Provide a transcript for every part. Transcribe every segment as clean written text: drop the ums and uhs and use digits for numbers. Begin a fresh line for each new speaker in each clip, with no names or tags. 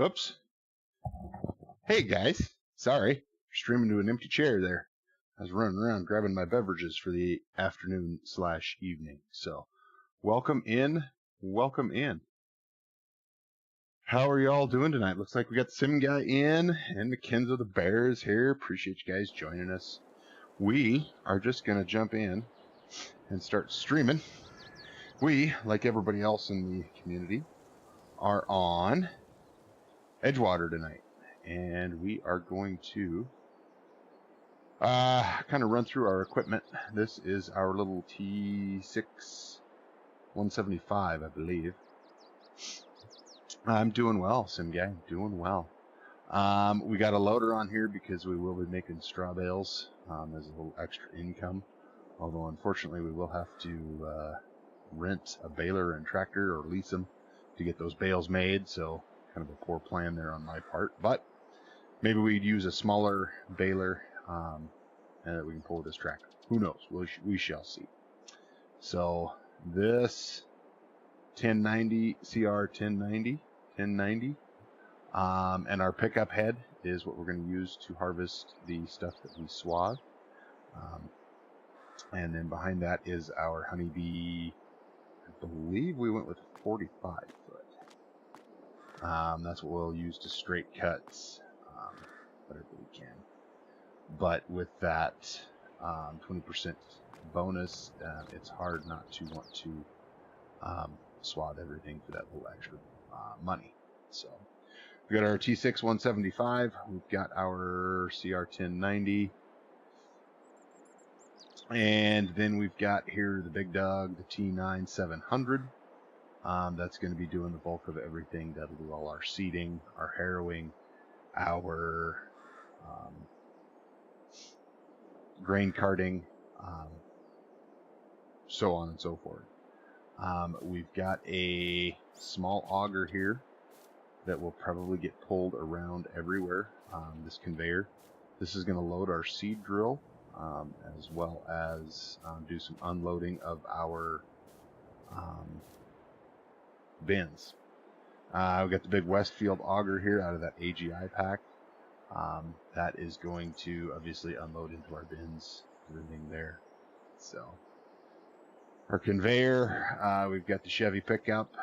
Oops. Hey guys. Sorry. Streaming to an empty chair there. I was running around grabbing my beverages for the afternoon/evening. So, welcome in. Welcome in. How are you all doing tonight? Looks like we got the Sim Guy in and McKenza the Bears here. Appreciate you guys joining us. We are just going to jump in and start streaming. We, like everybody else in the community, are on Edgewater tonight. And we are going to kind of run through our equipment. This is our little T6 175, I believe. I'm doing well, Sim Guy. Doing well. We got a loader on here because we will be making straw bales as a little extra income. Although, unfortunately, we will have to rent a baler and tractor or lease them to get those bales made. So, kind of a poor plan there on my part. But maybe we'd use a smaller baler and that we can pull this tractor. Who knows? We shall see. So, this 1090 CR 1090. And our pickup head is what we're going to use to harvest the stuff that we swathe. And then behind that is our honeybee. I believe we went with 45 foot. That's what we'll use to straight cuts whatever we can. But with that 20% bonus, it's hard not to want to swathe everything for that little extra money. So we got our T6 175. We've got our CR 1090. And then we've got here the big dog, the T9 700. That's going to be doing the bulk of everything. That'll do all our seeding, our harrowing, our grain carting, so on and so forth. We've got a small auger here that will probably get pulled around everywhere. This conveyor. This is going to load our seed drill, as well as do some unloading of our bins. We've got the big Westfield auger here out of that AGI pack. That is going to obviously unload into our bins, everything there. So, our conveyor, we've got the Chevy pickup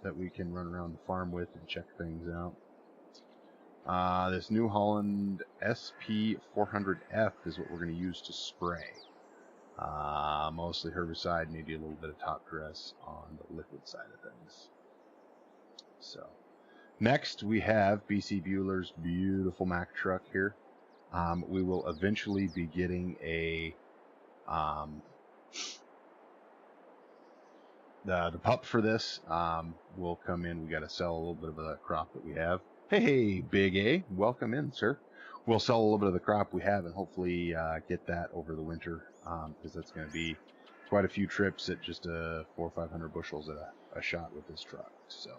that we can run around the farm with and check things out. This New Holland SP 400F is what we're going to use to spray. Mostly herbicide, maybe a little bit of top dress on the liquid side of things. So, next we have BC Bueller's beautiful Mack truck here. We will eventually be getting a the pup for this will come in. We got to sell a little bit of the crop that we have. Hey, Big A, welcome in, sir. We'll sell a little bit of the crop we have and hopefully get that over the winter because that's going to be quite a few trips at just 400 or 500 bushels at a shot with this truck. So,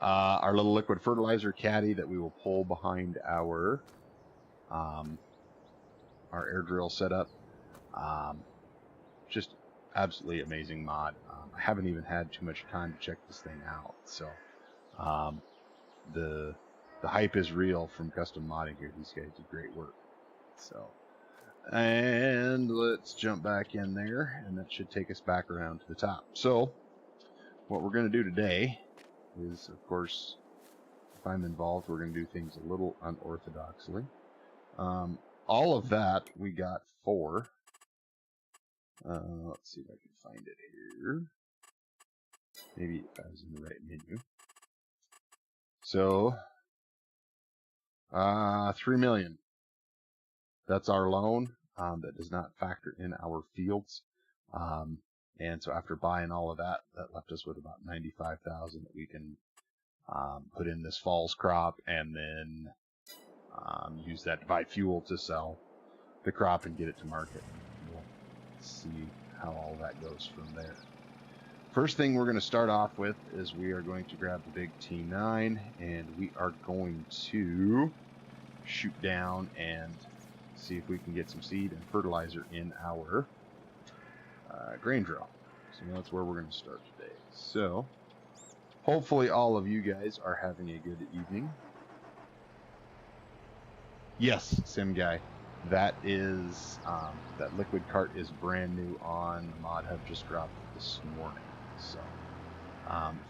our little liquid fertilizer caddy that we will pull behind our air drill setup. Just absolutely amazing mod. I haven't even had too much time to check this thing out. So, the hype is real from custom modding here. These guys do great work. So, and let's jump back in there, and that should take us back around to the top. So, what we're going to do today is, of course, if I'm involved, we're going to do things a little unorthodoxly. All of that we got for, let's see if I can find it here. Maybe if I was in the right menu. So, 3 million. That's our loan. That does not factor in our fields. And so after buying all of that, that left us with about 95,000 that we can put in this fall's crop, and then use that to buy fuel to sell the crop and get it to market. We'll see how all that goes from there. First thing we're going to start off with is we are going to grab the big T9, and we are going to shoot down and see if we can get some seed and fertilizer in our grain drill. So that's where we're going to start today. So Hopefully all of you guys are having a good evening. Yes, Sim Guy. That is, that liquid cart is brand new on the Mod Hub, just dropped this morning. So,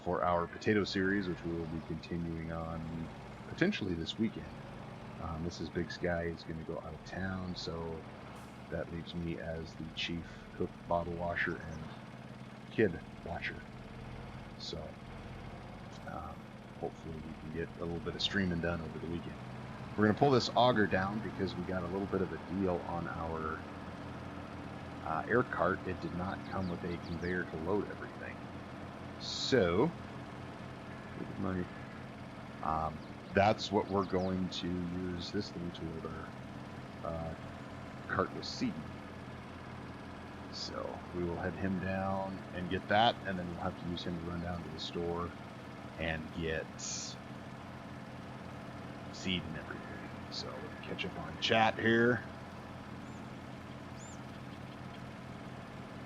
for our potato series, which we will be continuing on potentially this weekend, Mrs. Big Sky is going to go out of town, so that leaves me as the chief cook, bottle washer, and kid watcher. So, hopefully we can get a little bit of streaming done over the weekend. We're going to pull this auger down because we got a little bit of a deal on our air cart. It did not come with a conveyor to load everything. So, money. That's what we're going to use this thing to load our cart with seed. So we will head him down and get that, and then we'll have to use him to run down to the store and get seed and everything. So we'll catch up on chat here.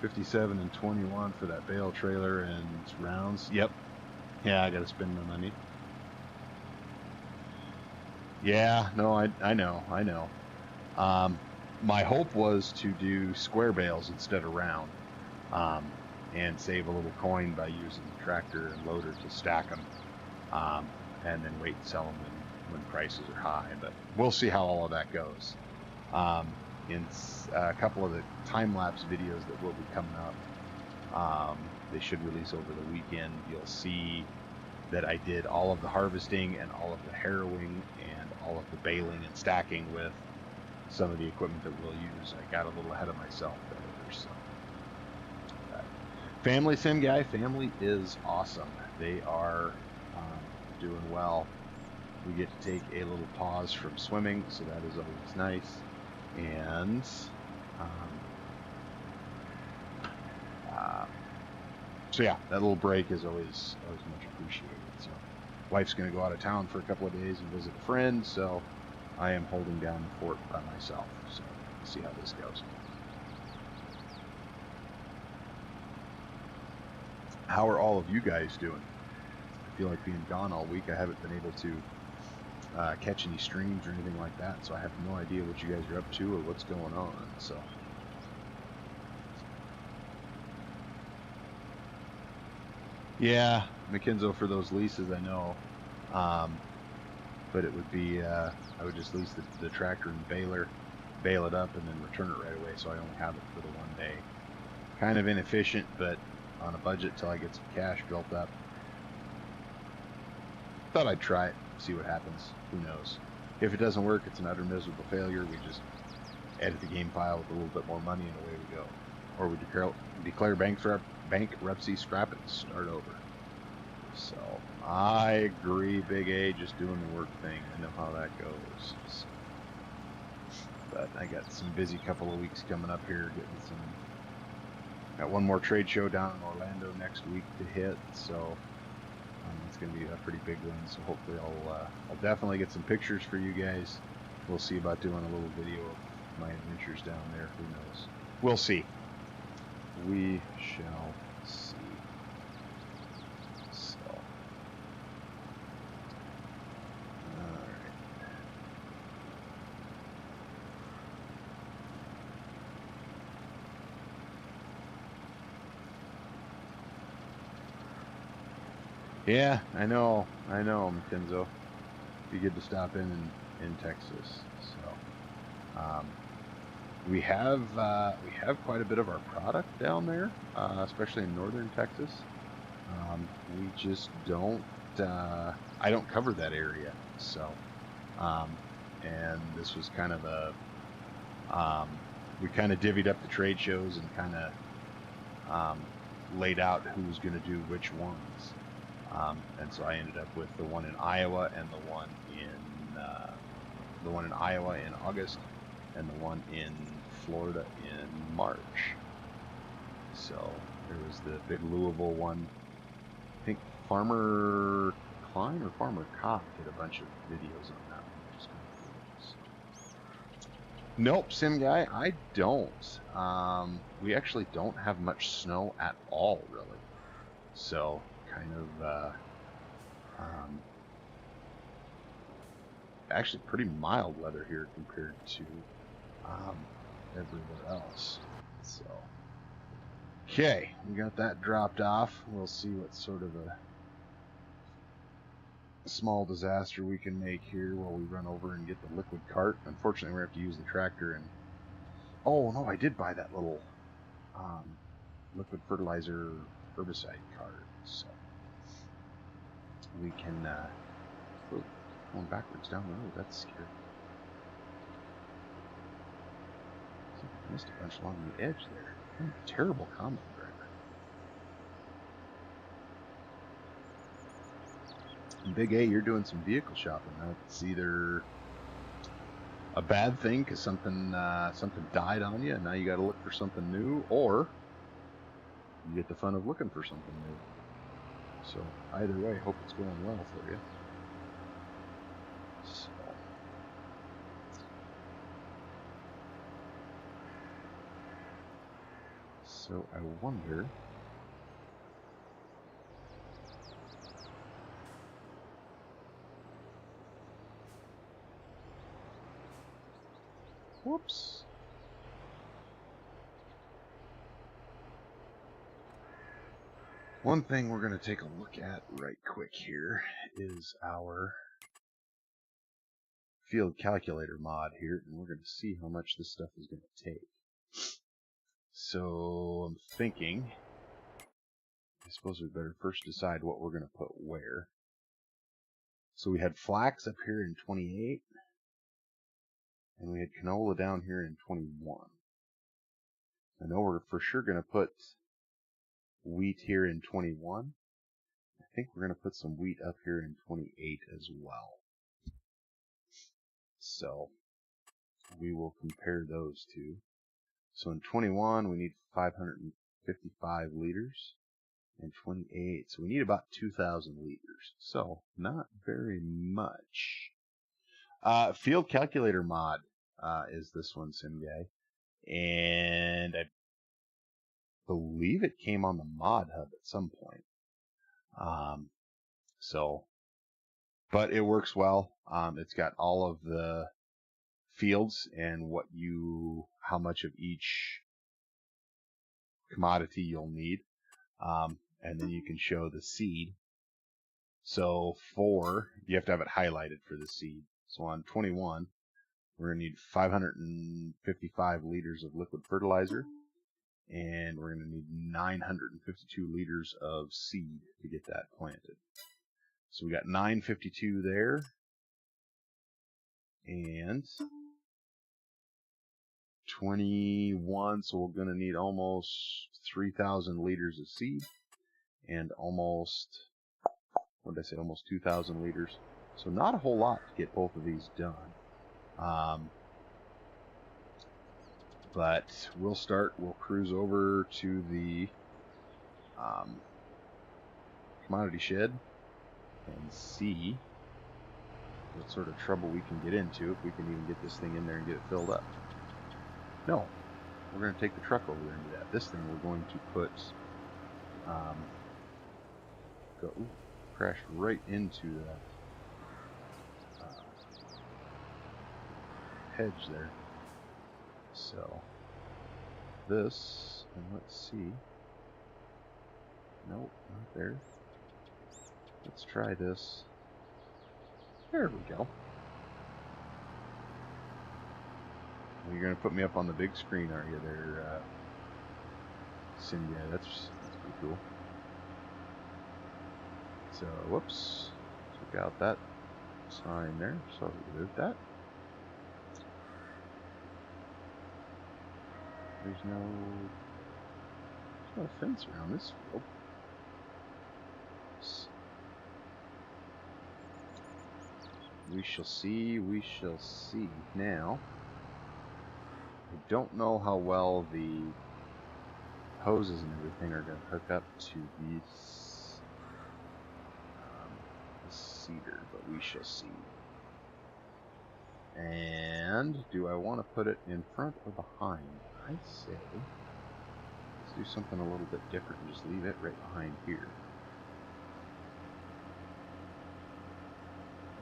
57 and 21 for that bale trailer and rounds. Yep. Yeah, I got to spend my money. Yeah, no, I know. My hope was to do square bales instead of round, and save a little coin by using the tractor and loader to stack them, and then wait and sell them when prices are high. But we'll see how all of that goes. In a couple of the time-lapse videos that will be coming up, they should release over the weekend. You'll see that I did all of the harvesting and all of the harrowing and all of the baling and stacking with some of the equipment that we'll use. I got a little ahead of myself there. So, family Sim Guy, family is awesome. They are doing well. We get to take a little pause from swimming, so that is always nice. And so yeah, that little break is always much appreciated. So, wife's going to go out of town for a couple of days and visit a friend, so I am holding down the fort by myself. So, we'll see how this goes. How are all of you guys doing? I feel like being gone all week, I haven't been able to catch any streams or anything like that, so I have no idea what you guys are up to or what's going on. So, yeah, McKenzo, for those leases, I know, but it would be I would just lease the tractor and baler, bale it up, and then return it right away, so I only have it for the one day. Kind of inefficient, but on a budget till I get some cash built up. Thought I'd try it, see what happens. Who knows? If it doesn't work, it's an utter miserable failure. We just edit the game file with a little bit more money and away we go. Or we declare bankruptcy, scrap it, and start over. So, I agree, Big A, just doing the work thing. I know how that goes. So, but I got some busy couple of weeks coming up here, got one more trade show down in Orlando next week to hit, so it's going to be a pretty big one. So hopefully I'll definitely get some pictures for you guys. We'll see about doing a little video of my adventures down there. Who knows? We'll see. We shall see. So, all right. Yeah, I know, McKenzo. Be good to stop in Texas. So, we have quite a bit of our product down there, especially in northern Texas. We just don't. I don't cover that area, so. And this was kind of a. We kind of divvied up the trade shows and kind of laid out who was going to do which ones. And so I ended up with the one in Iowa and the one in Iowa in August, and the one in Florida in March. So there was the big Louisville one. I think Farmer Klein or Farmer Kopp did a bunch of videos on that one, which is kind of cool. Nope, Sim Guy, I don't. We actually don't have much snow at all, really. So kind of Actually, pretty mild weather here compared to everywhere else. So, okay, we got that dropped off. We'll see what sort of a small disaster we can make here while we run over and get the liquid cart. Unfortunately, we have to use the tractor and... Oh, no, I did buy that little liquid fertilizer herbicide cart. So we can... oh, going backwards down the road. That's scary. I missed a bunch along the edge there. I'm a terrible combat driver. And Big A, you're doing some vehicle shopping. That's either a bad thing because something died on you and now you got to look for something new, or you get the fun of looking for something new. So either way, hope it's going well for you. So I wonder... Whoops. One thing we're going to take a look at right quick here is our field calculator mod here, and we're going to see how much this stuff is going to take. So I'm thinking, I suppose we better first decide what we're going to put where. So we had flax up here in 28, and we had canola down here in 21. I know we're for sure going to put wheat here in 21. I think we're going to put some wheat up here in 28 as well. So we will compare those two. So in 21 we need 555 liters. In 28, so we need about 2,000 liters. So not very much. Field calculator mod is this one, Sim Guy, and I believe it came on the mod hub at some point. But it works well. It's got all of the fields and how much of each commodity you'll need. And then you can show the seed. So you have to have it highlighted for the seed. So on 21, we're going to need 555 liters of liquid fertilizer, and we're going to need 952 liters of seed to get that planted. So we got 952 there, and 21, so we're going to need almost 3,000 liters of seed, and almost, what did I say, almost 2,000 liters. So not a whole lot to get both of these done. But we'll cruise over to the commodity shed and see what sort of trouble we can get into, if we can even get this thing in there and get it filled up. No, we're going to take the truck over there and do that. This thing we're going to put, crash right into that hedge there. So this, and let's see. Nope, not there. Let's try this. There we go. Well, you're gonna put me up on the big screen, aren't you there, Cindy? Yeah, that's pretty cool. So, whoops. Took out that sign there, so remove that. There's no fence around this field. We shall see, we shall see. Now, I don't know how well the hoses and everything are going to hook up to these, the cedar, but we shall see. And do I want to put it in front or behind? I say let's do something a little bit different and just leave it right behind here.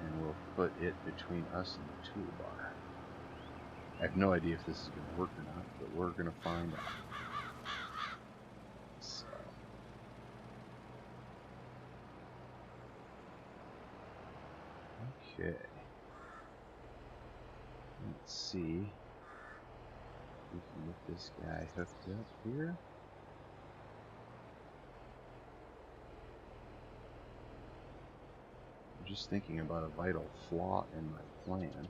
And we'll put it between us and the toolbar. I have no idea if this is going to work or not, but we're going to find out. So, okay. Let's see. We can get this guy hooked up here. I'm just thinking about a vital flaw in my plan.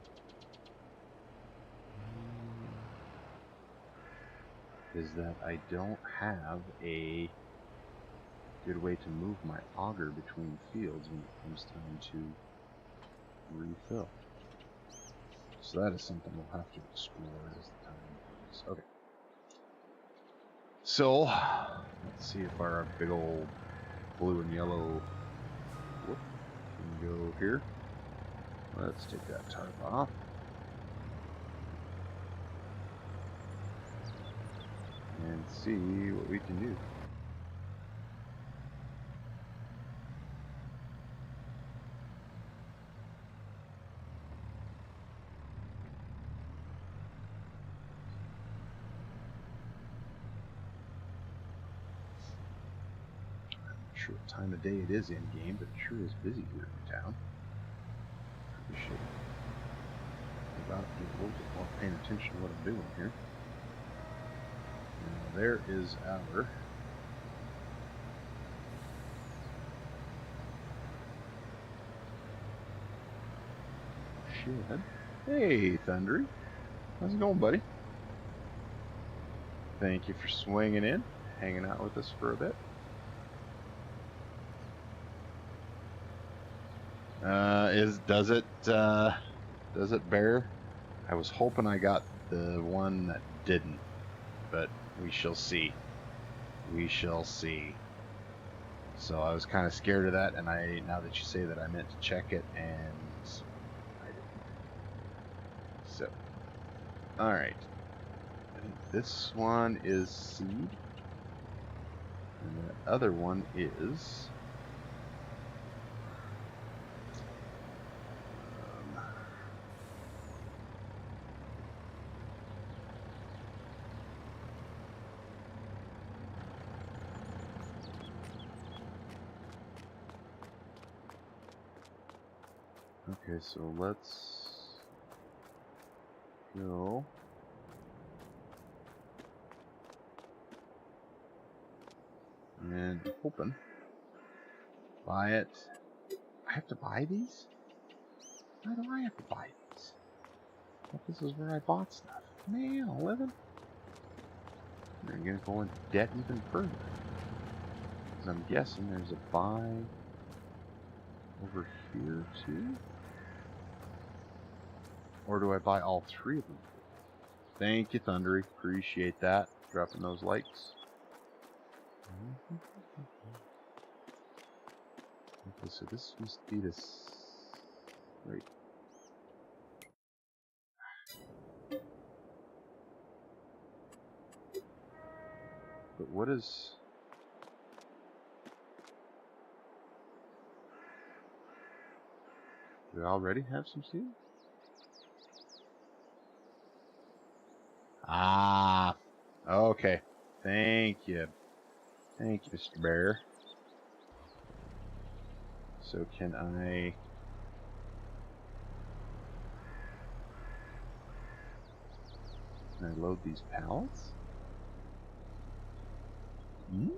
Is that I don't have a good way to move my auger between fields when it comes time to refill. So that is something we'll have to explore as the time goes. Okay. So, let's see if our big old blue and yellow can go here. Let's take that tarp off. And see what we can do. Sure what time of day it is in game, but it sure is busy here in town. We should about be a little bit more paying attention to what I'm doing here. Now there is our shed. Hey, Thundery. How's it going, buddy? Thank you for swinging in, hanging out with us for a bit. Does it bear? I was hoping I got the one that didn't, but we shall see. We shall see. So I was kind of scared of that, and now that you say that, I meant to check it, and I didn't. So, all right. I think this one is seed, and the other one is. Okay, so let's go. And open. Buy it. I have to buy these? Why do I have to buy these? I thought this is where I bought stuff. Man, 11? They're going to go into debt even further. Because I'm guessing there's a buy over here too? Or do I buy all three of them? Thank you, Thundery. Appreciate that. Dropping those likes. Okay, so this must be this. Right. But what is. Do I already have some seed? Ah, okay. Thank you. Thank you, Mr. Bear. So can I load these pallets? Hmm?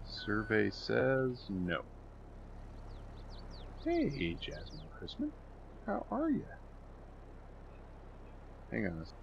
Survey says no. Hey, Jasmine Christman. How are you? Hang on a second.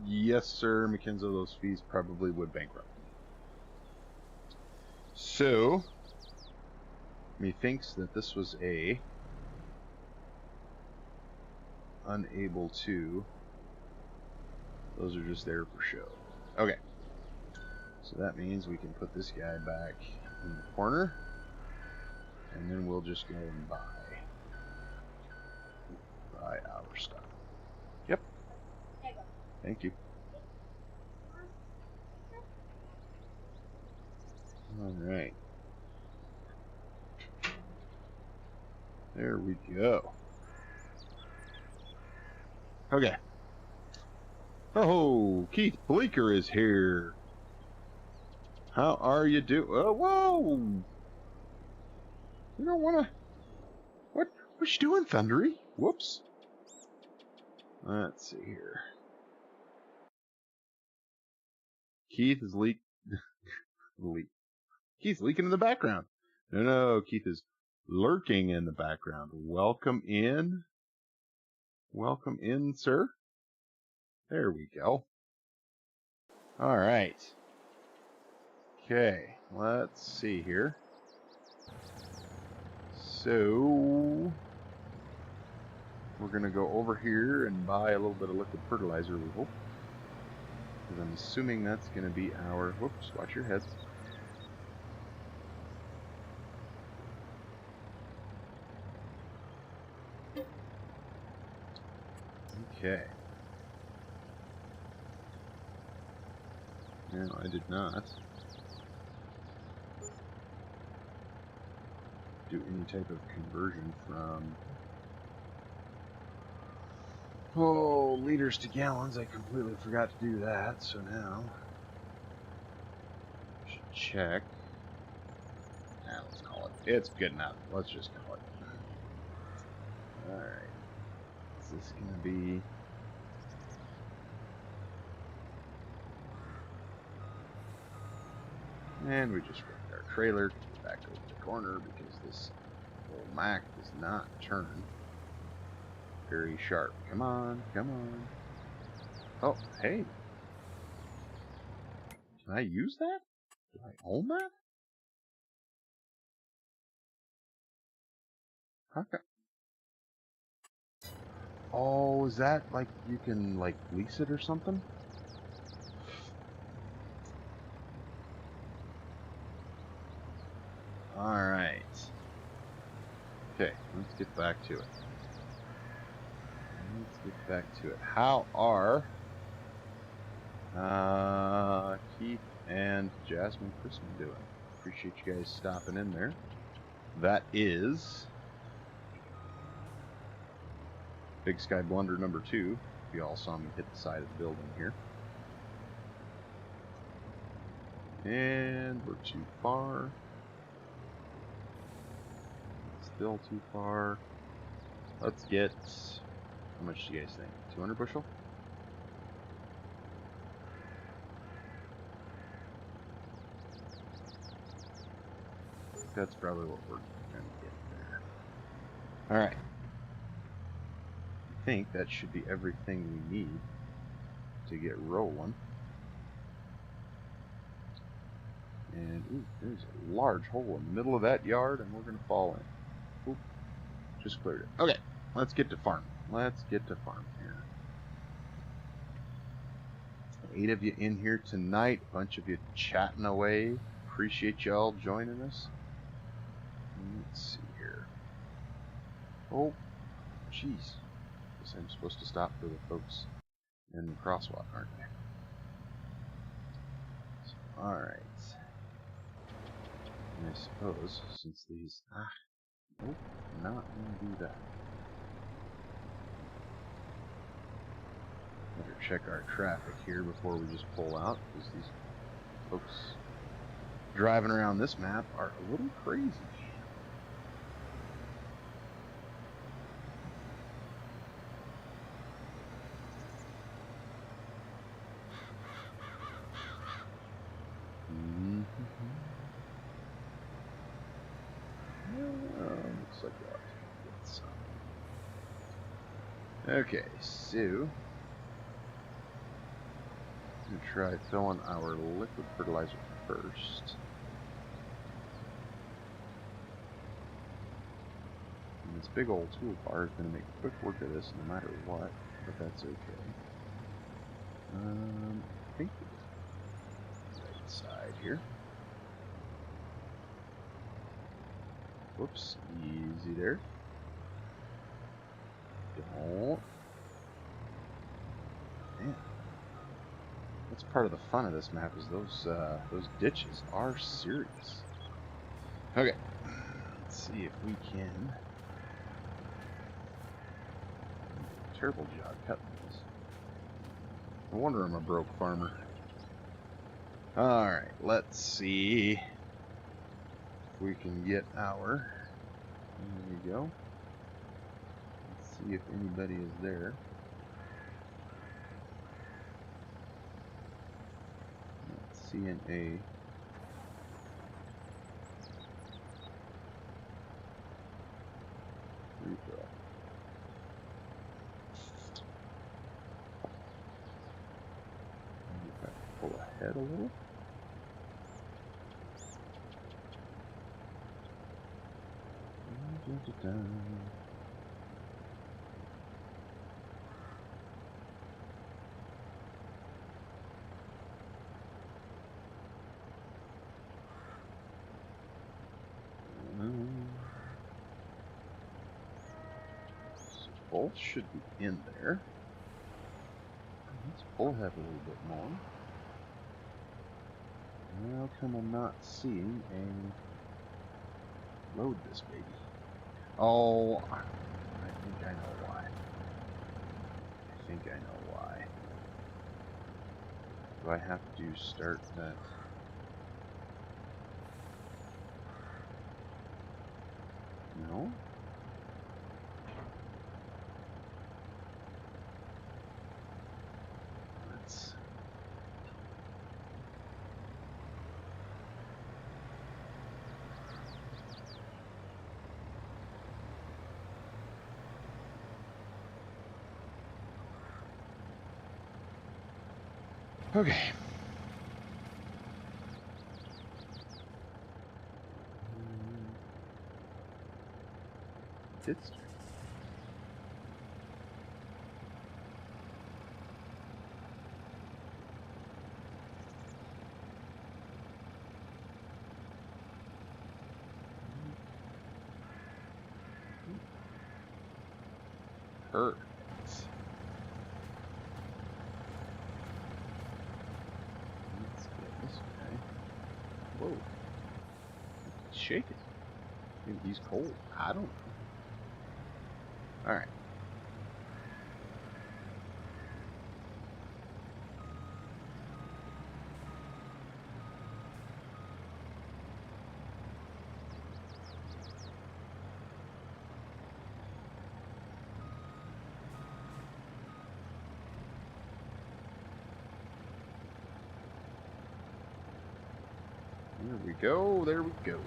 Yes, sir, Mackenzie, those fees probably would bankrupt me. So, methinks that this was a unable to. Those are just there for show. Okay. So that means we can put this guy back in the corner. And then we'll just go and buy our stuff. Yep. Thank you. Alright. There we go. Okay. Oh, Keith Bleeker is here. How are you doing? Oh, whoa! You don't want to... What you doing, Thundery? Whoops. Let's see here. Keith is Keith's leaking in the background. No, Keith is lurking in the background. Welcome in. Welcome in, sir. There we go. All right. Okay, let's see here. So, we're going to go over here and buy a little bit of liquid fertilizer, we hope. Because I'm assuming that's going to be our... Whoops, watch your heads. Okay. No, I did not do any type of conversion from... Oh, liters to gallons. I completely forgot to do that, so now... I should check. Nah, let's call it. It's good enough. Let's just call it. Alright. Is this going to be... And we just ripped our trailer back over the corner because this old Mac does not turn very sharp. Come on, come on. Oh, hey. Can I use that? Do I own that? Okay. Oh, is that like you can like lease it or something? Alright. Okay, let's get back to it. Let's get back to it. How are Keith and Jasmine Christman doing? Appreciate you guys stopping in there. That is Big Sky Blunder number 2. You all saw me hit the side of the building here. And we're too far. Still too far. Let's get... How much do you guys think? 200 bushel? That's probably what we're going to get there. Alright. I think that should be everything we need to get rolling. And ooh, there's a large hole in the middle of that yard, and we're going to fall in. Oop, just cleared it. Okay, let's get to farming. Let's get to farming here. 8 of you in here tonight. A bunch of you chatting away. Appreciate y'all joining us. Let's see here. Oh, jeez. Guess I'm supposed to stop for the folks in the crosswalk, aren't I? So, alright. And I suppose, since these... nope, not going to do that. Better check our traffic here before we just pull out, because these folks driving around this map are a little crazy. Looks like we'll have to get some. Okay, so I'm gonna try filling our liquid fertilizer first. And this big old toolbar is going to make quick work of this no matter what, but that's okay. I think the right side here. Whoops, easy there. Don't. Man, that's part of the fun of this map is those ditches are serious. Okay, let's see if we can. Terrible job cutting this. No wonder I'm a broke farmer. Alright, let's see if we can get our... There we go. Let's see if anybody is there. Not seeing a... refill. Pull ahead a little. So both should be in there. Let's pull ahead a little bit more. How come I'm not seeing a load this baby? Oh, I think I know why. I think I know why. Do I have to start that? No? Let's... Okay. It's perfect. Let's get this guy. Whoa. He's shaking. Maybe he's cold. I don't know. Alright. There we go, there we go.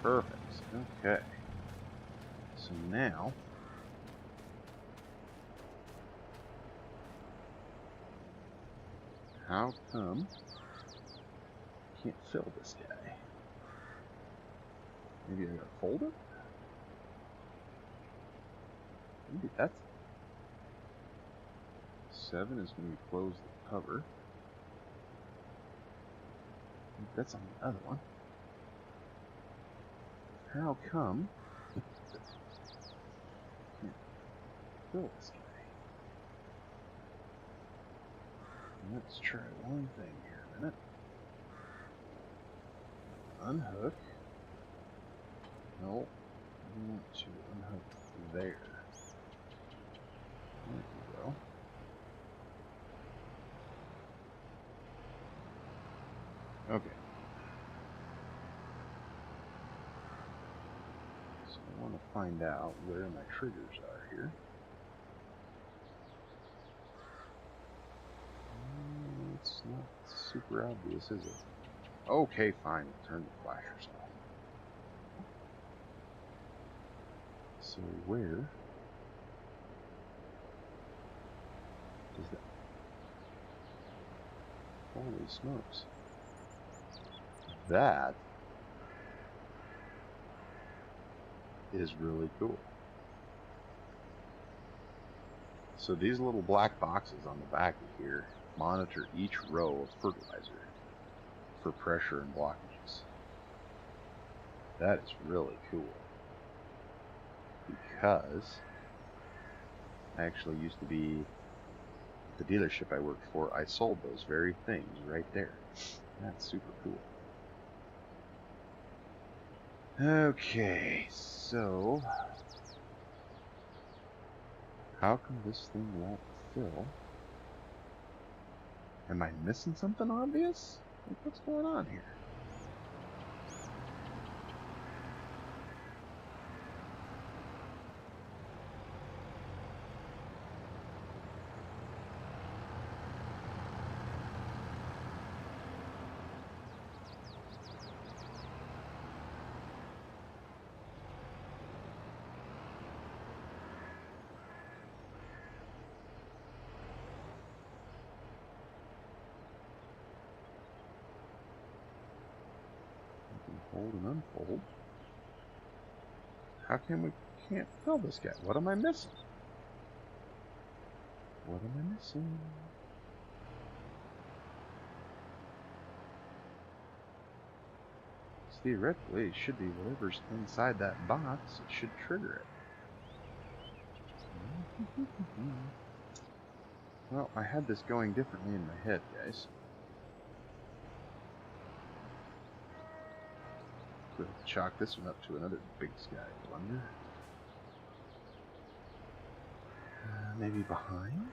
Perfect. Okay. So now, how come I can't fill this guy? Maybe I gotta fold it? Maybe that's... 7 is when we close the cover. Maybe that's on the other one. How come I can't fill this guy? Let's try one thing here a minute. Unhook. No, we want to unhook there. There we go. Okay. So I want to find out where my triggers are here. It's not super obvious, is it? Okay, fine. We'll turn the flashers off. So where is that? Holy smokes. That is really cool. So these little black boxes on the back of here monitor each row of fertilizer for pressure and blockages. That is really cool. Because I actually used to be the dealership I worked for, I sold those very things right there. That's super cool. Okay, so how come this thing won't fill? Am I missing something obvious? Like, what's going on here? Hold and unfold. How come we can't fill this guy? What am I missing? What am I missing? Theoretically, it should be whatever's inside that box. It should trigger it. Well, I had this going differently in my head, guys. We'll chalk this one up to another BigSky blunder. Maybe behind?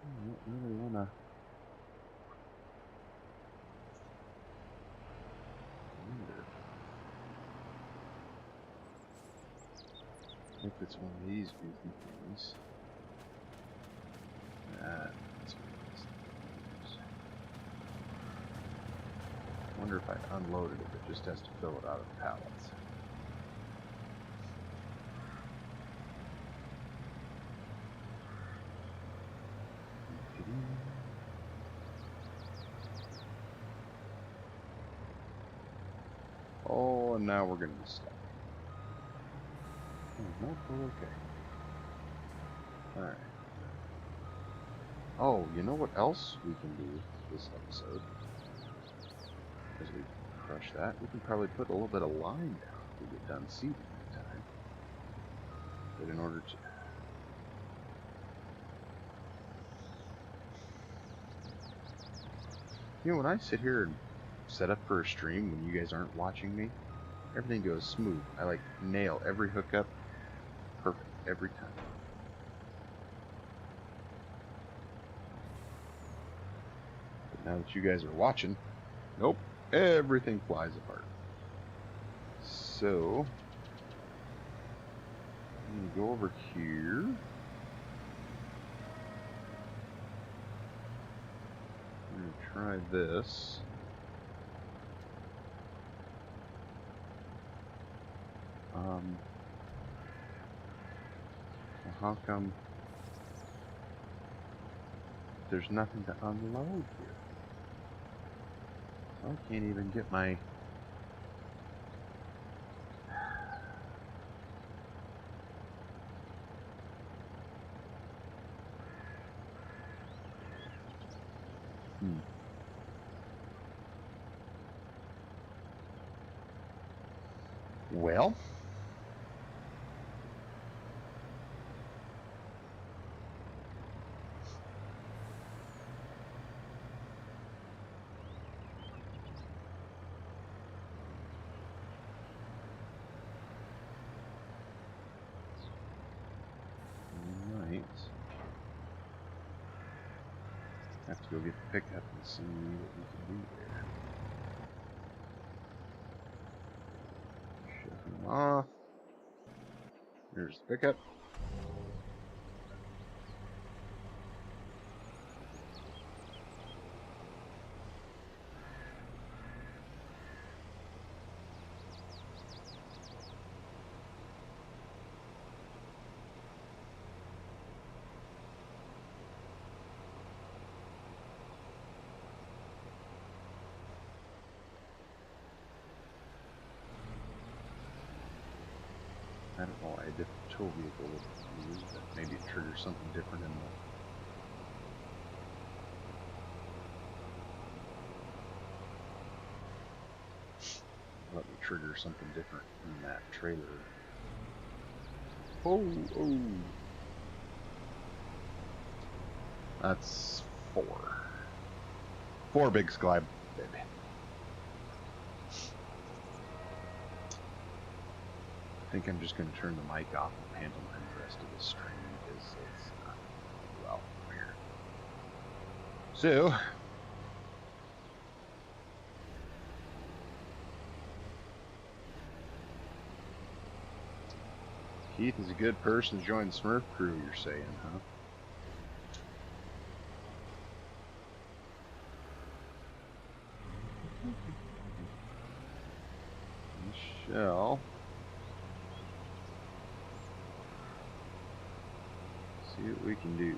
I don't really want to... If it's one of these goofy things. That's what it is. I wonder if I unloaded it, it just has to fill it out of the pallets. Oh, and now we're going to be stuck. Oh, no, we're okay. Alright. Oh, you know what else we can do this episode? As we crush that, we can probably put a little bit of lime down if we get done seeding in time. But in order to... You know, when I sit here and set up for a stream when you guys aren't watching me, everything goes smooth. I like nail every hookup perfect every time. But now that you guys are watching, nope, everything flies apart. So, I'm going to go over here. I'm going to try this. Well, how come there's nothing to unload here? I can't even get my... Well... Have to go get the pickup and see what we can do there. Shut him off. There's the pickup. I don't know why a different tow vehicle would be used, but maybe it triggers something different in the... Let me trigger something different in that trailer. Oh, oh. That's 4. 4 BigSky, baby. I think I'm just going to turn the mic off and pantomime the rest of the stream because it's not well here. So, Keith is a good person to join the Smurf crew, you're saying, huh? Michelle. See what we can do there.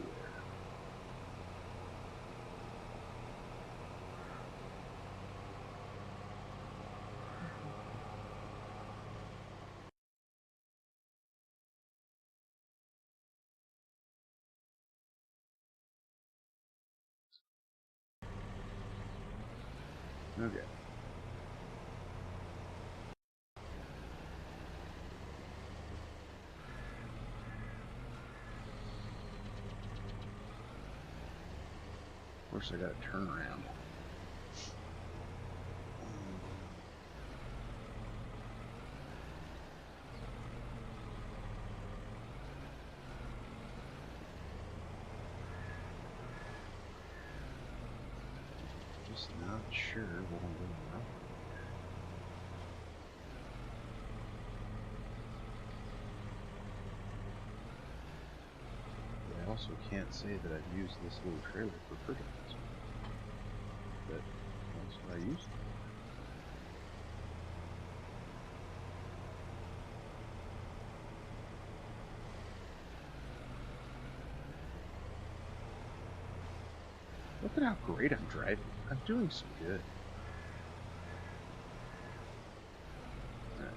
Okay. Of course, I got to turn around. Just not sure what I'm doing now. But I also can't say that I've used this little trailer for fertilizer. But that's what I used. Look at how great I'm driving. I'm doing so good. Alright.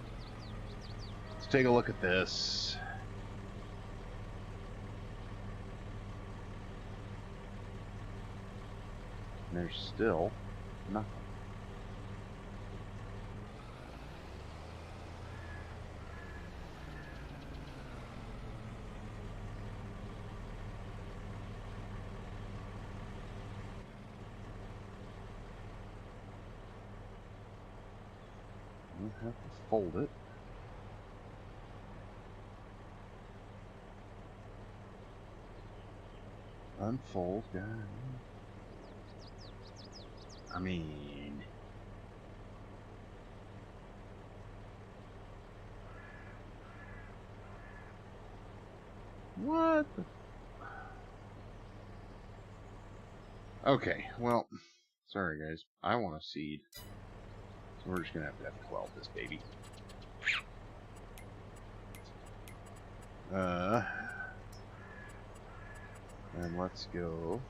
Let's take a look at this. And there's still nothing. We'll have to fold it. Unfold, guys. I mean... What the... Okay, well, sorry guys. I want to seed. So we're just going to have F12 this baby. And let's go.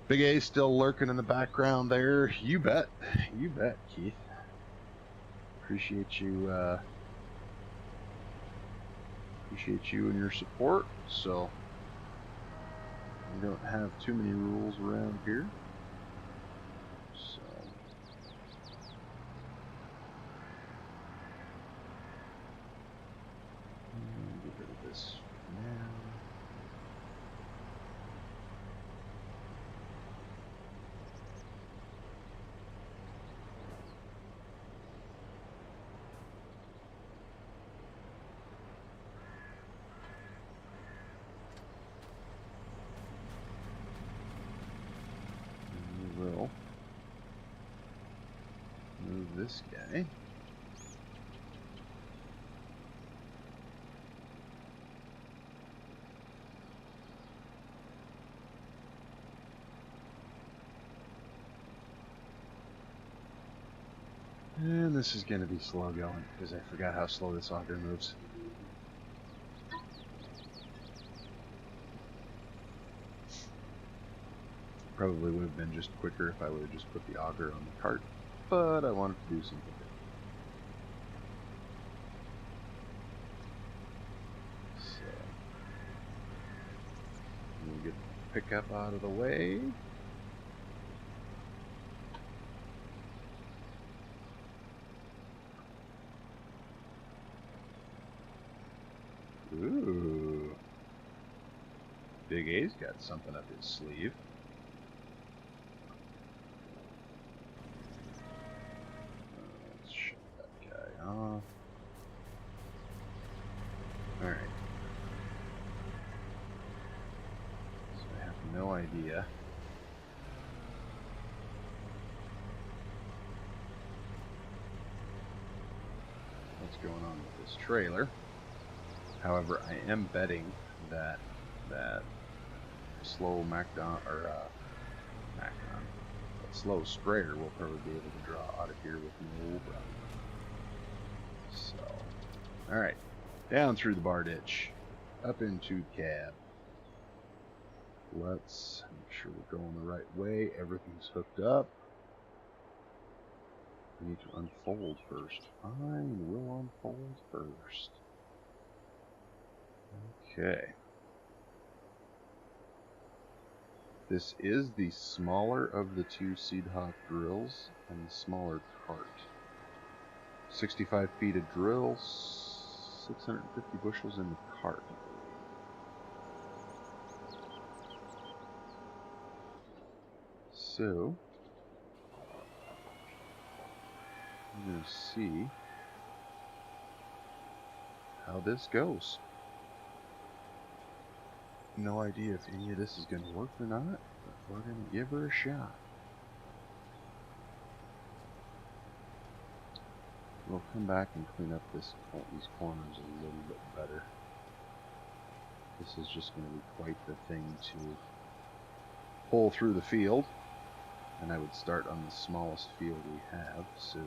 Big A still lurking in the background there. You bet. You bet, Keith. Appreciate you and your support. So we don't have too many rules around here. So get rid of this for now. And we will move this guy. And this is going to be slow going because I forgot how slow this auger moves. Probably would have been just quicker if I would have just put the auger on the cart, but I wanted to do something different. So, I'm going to get the pickup out of the way. Ooh. Big A's got something up his sleeve. Let's shut that guy off. Alright. So I have no idea what's going on with this trailer. However, I am betting that slow slow sprayer will probably be able to draw out of here with no problem. So, alright, down through the bar ditch, up into the cab. Let's make sure we're going the right way. Everything's hooked up. We need to unfold first. Fine, we'll unfold first. Okay. This is the smaller of the two Seed Hawk drills and the smaller cart. 65 feet of drill, 650 bushels in the cart. So, I'm going to see how this goes. No idea if any of this is going to work or not, but we're going to give her a shot. We'll come back and clean up these corners a little bit better. This is just going to be quite the thing to pull through the field. And I would start on the smallest field we have, so...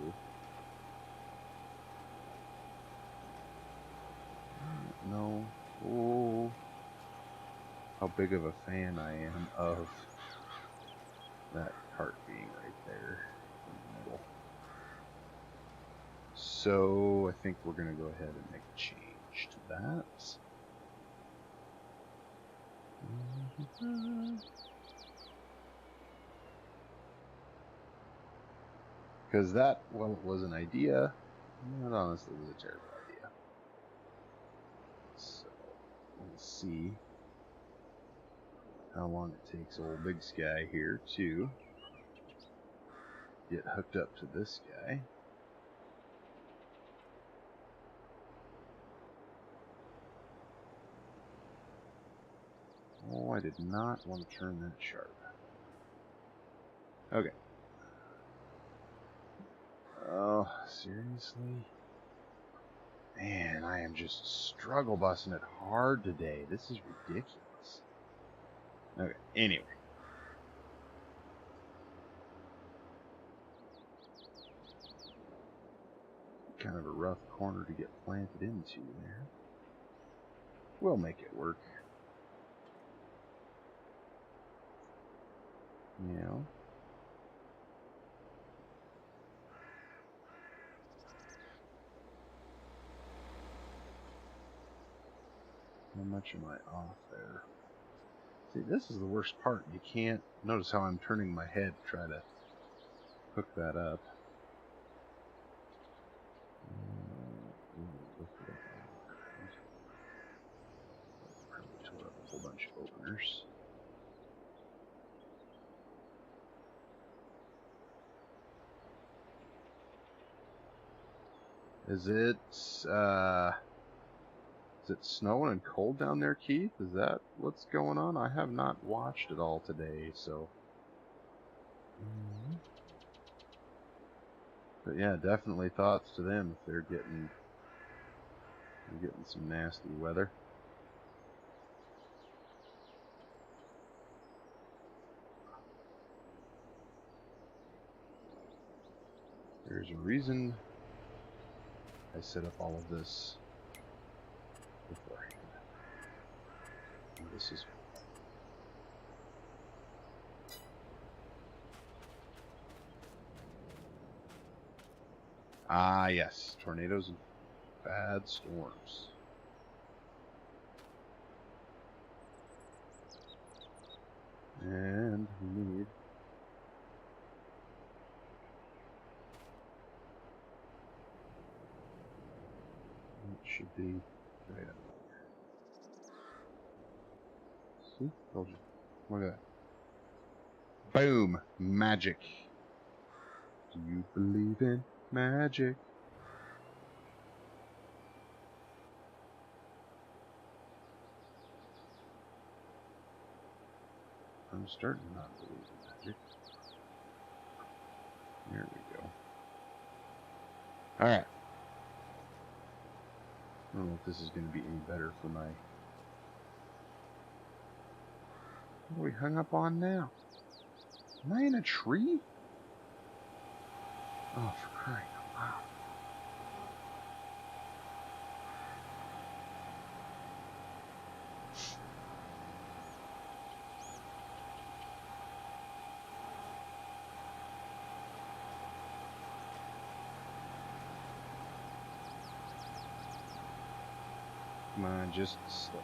No. Oh... How big of a fan I am of that cart being right there in the middle. So I think we're going to go ahead and make a change to that. Because that, well, it was an idea, that honestly was a terrible idea. So, let's see how long it takes old BigSky here to get hooked up to this guy. Oh, I did not want to turn that sharp. Okay. Oh, seriously? Man, I am just struggle busting it hard today. This is ridiculous. Okay, anyway. Kind of a rough corner to get planted into there. We'll make it work. Yeah. How much am I off there? See, this is the worst part. You can't notice how I'm turning my head to try to hook that up. Probably tore up a whole bunch of openers. Is it snowing and cold down there, Keith? Is that what's going on? I have not watched it all today, so. But yeah, definitely thoughts to them if they're getting some nasty weather. There's a reason I set up all of this beforehand. And this is Ah, yes. Tornadoes and bad storms. And we need... It should be right up here. See? Told you. Look at that. Boom! Magic. Do you believe in magic? I'm starting to not believe in magic. There we go. Alright. I don't know if this is going to be any better for my... What are we hung up on now? Am I in a tree? Oh, for crying out loud. Come on, just slow.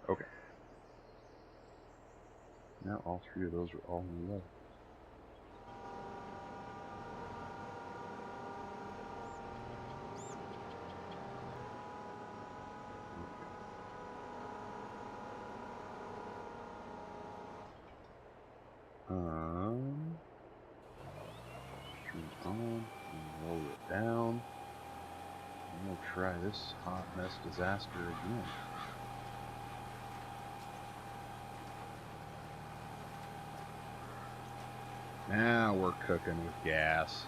Okay. Now all three of those are all in the level. Turn it on, and roll it down. And we'll try this hot mess disaster again. Now we're cooking with gas.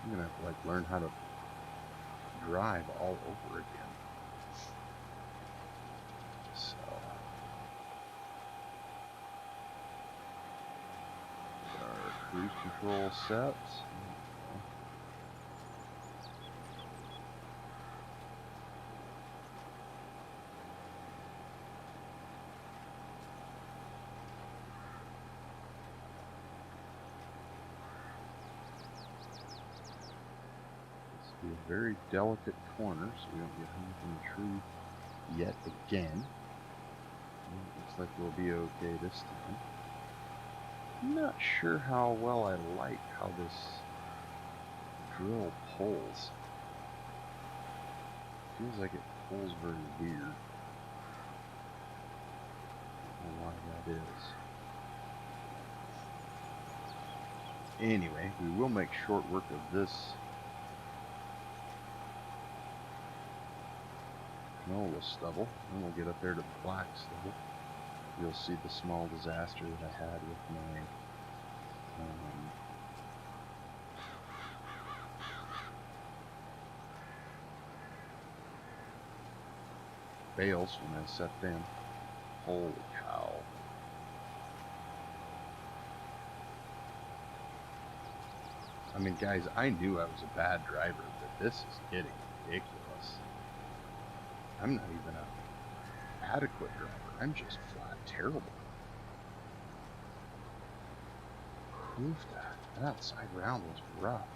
I'm gonna have to like learn how to drive all over again. So get our cruise control set. Be a very delicate corner, so we don't get hung up in the tree yet again. Looks like we'll be okay this time. I'm not sure how well I like how this drill pulls. Feels like it pulls very weird. I don't know why that is. Anyway, we will make short work of this canola stubble, and we'll get up there to the black stubble. You'll see the small disaster that I had with my bales when I set them. Holy cow. I mean, guys, I knew I was a bad driver, but this is getting ridiculous. I'm not even an adequate driver. I'm just flat terrible. Oof, that outside round was rough.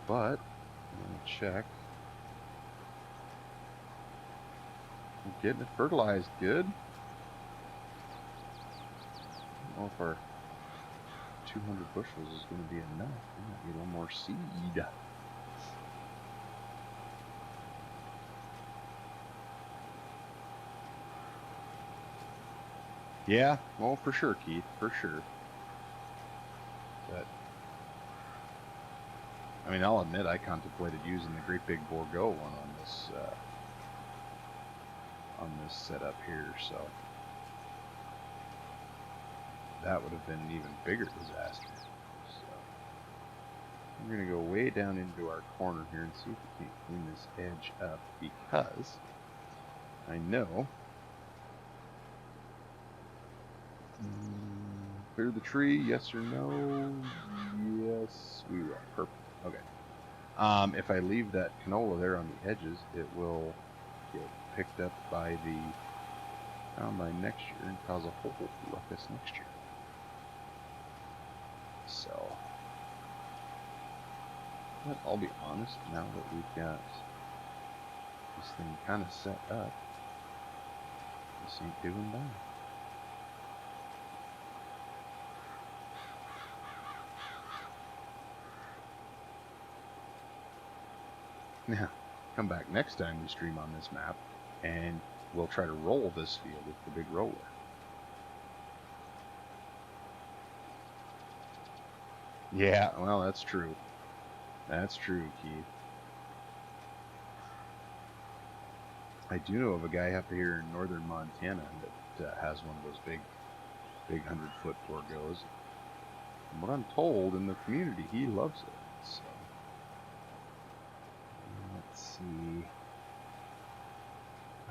But, I'm going to check. I'm getting it fertilized good. I don't know if our 200 bushels is going to be enough. We might need a little more seed. Yeah, well, for sure, Keith, for sure. But, I mean, I'll admit I contemplated using the Great Big Bourgeois one on this setup here, so that would have been an even bigger disaster. So, We're going to go way down into our corner here and see if we can't clean this edge up, because I know. Clear the tree, yes or no? Yes, we will. Perfect. Okay. If I leave that canola there on the edges, it will get picked up by the combine next year and cause a whole ruckus next year. So, but I'll be honest, now that we've got this thing kind of set up, this ain't doing bad. Now, come back next time we stream on this map, and we'll try to roll this field with the big roller. Yeah, well, that's true. That's true, Keith. I do know of a guy up here in northern Montana that has one of those big 100-foot Borgos. From what I'm told in the community, he loves it. So, let's see.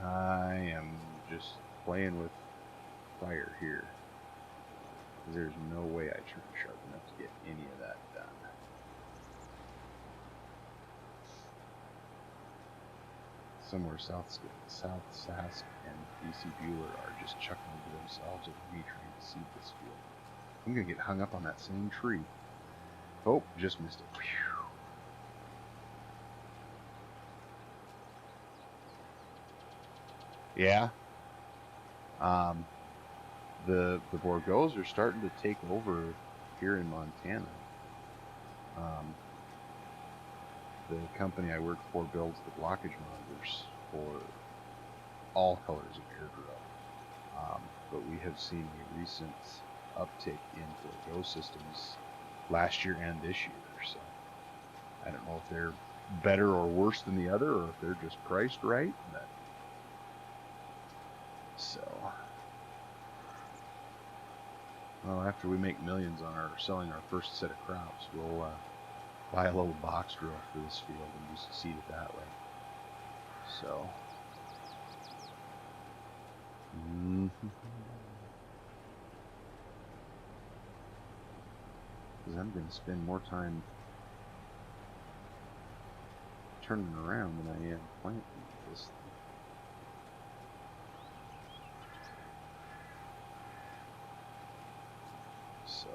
I am just playing with fire here. There's no way I turned sharp enough to get any of that done. Somewhere South Sask and BC Bueller are just chuckling to themselves over me trying to seed this field. I'm gonna get hung up on that same tree. Oh, just missed it. Whew. Yeah. The Borgos are starting to take over here in Montana. The company I work for builds the blockage monitors for all colors of air drill. But we have seen a recent uptick in Borgo systems last year and this year. So I don't know if they're better or worse than the other, or if they're just priced right. But so, well, after we make millions on selling our first set of crops, we'll buy a little box drill for this field and just seed it that way. So, because I'm going to spend more time turning around than I am planting this thing. So,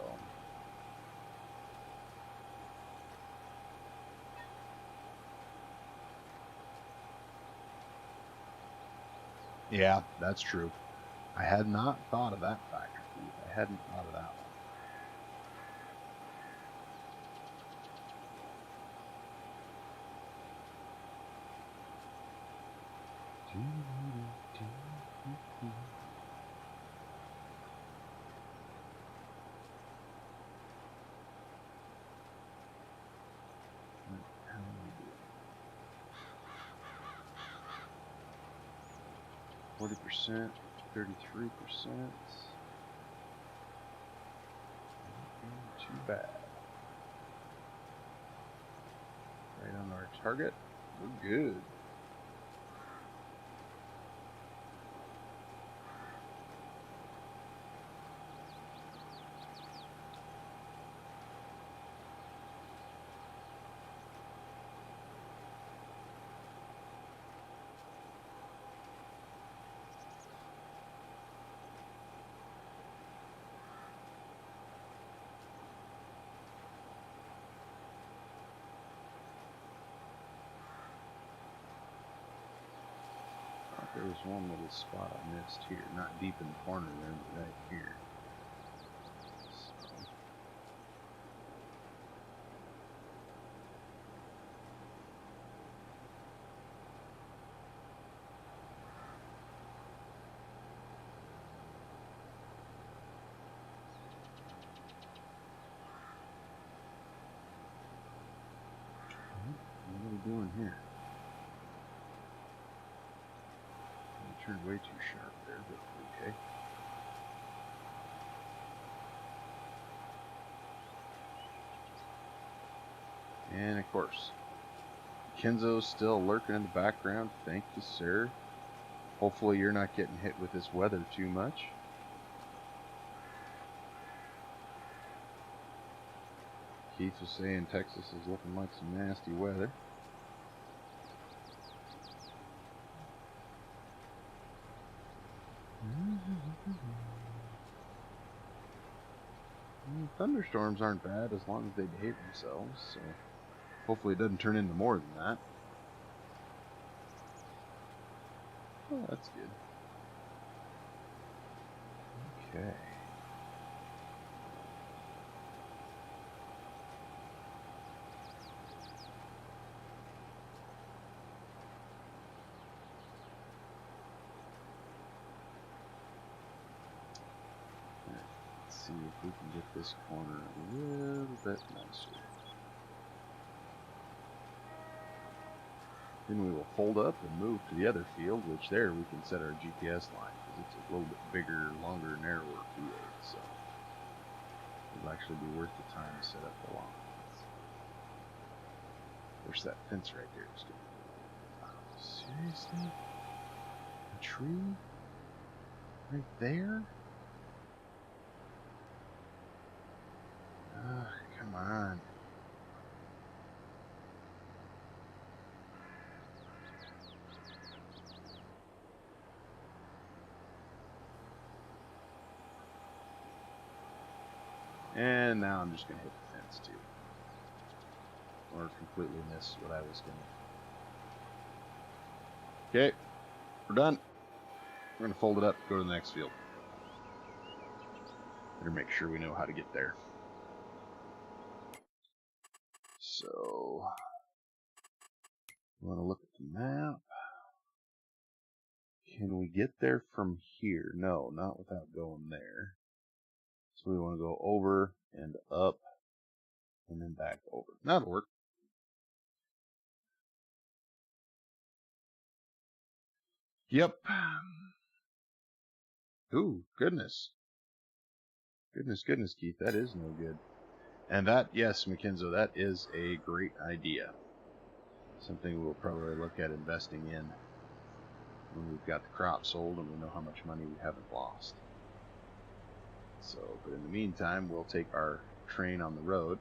yeah, that's true. I had not thought of that factor, Keith. I hadn't thought of that one. How do we do it? 40%, 33%. Not too bad. Right on our target. We're good. There was one little spot I missed here, not deep in the corner there, but right here. So. What are we doing here? Turned way too sharp there, but okay. And of course, Kenzo's still lurking in the background. Thank you, sir. Hopefully you're not getting hit with this weather too much. Keith was saying Texas is looking like some nasty weather. Thunderstorms aren't bad as long as they behave themselves, so hopefully it doesn't turn into more than that. Oh, that's good. Okay. Let's see if we can get this corner a little bit nicer. Then we will fold up and move to the other field, which there we can set our GPS line, because it's a little bit bigger, longer, narrower field, so it'll actually be worth the time to set up the lines. There's that fence right there. Seriously? A tree? Right there? Come on. And now I'm just going to hit the fence too. Or completely miss what I was going to. Okay, we're done. We're going to fold it up, go to the next field. Better make sure we know how to get there. So, we want to look at the map. Can we get there from here? No, not without going there. So we want to go over and up and then back over. That'll work. Yep. Ooh, goodness. Goodness, Keith. That is no good. And that, yes, McKenzo, that is a great idea. Something we'll probably look at investing in when we've got the crop sold and we know how much money we haven't lost. So, but in the meantime, we'll take our train on the road.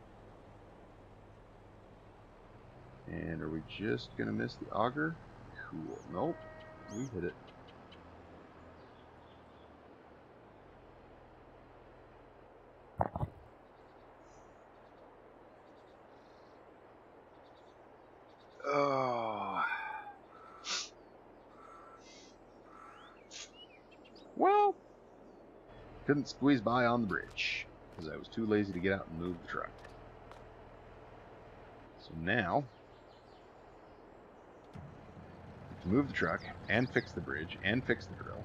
And are we just going to miss the auger? Cool. Nope. We hit it. Oh. Well, couldn't squeeze by on the bridge because I was too lazy to get out and move the truck. So now, to move the truck and fix the bridge and fix the drill.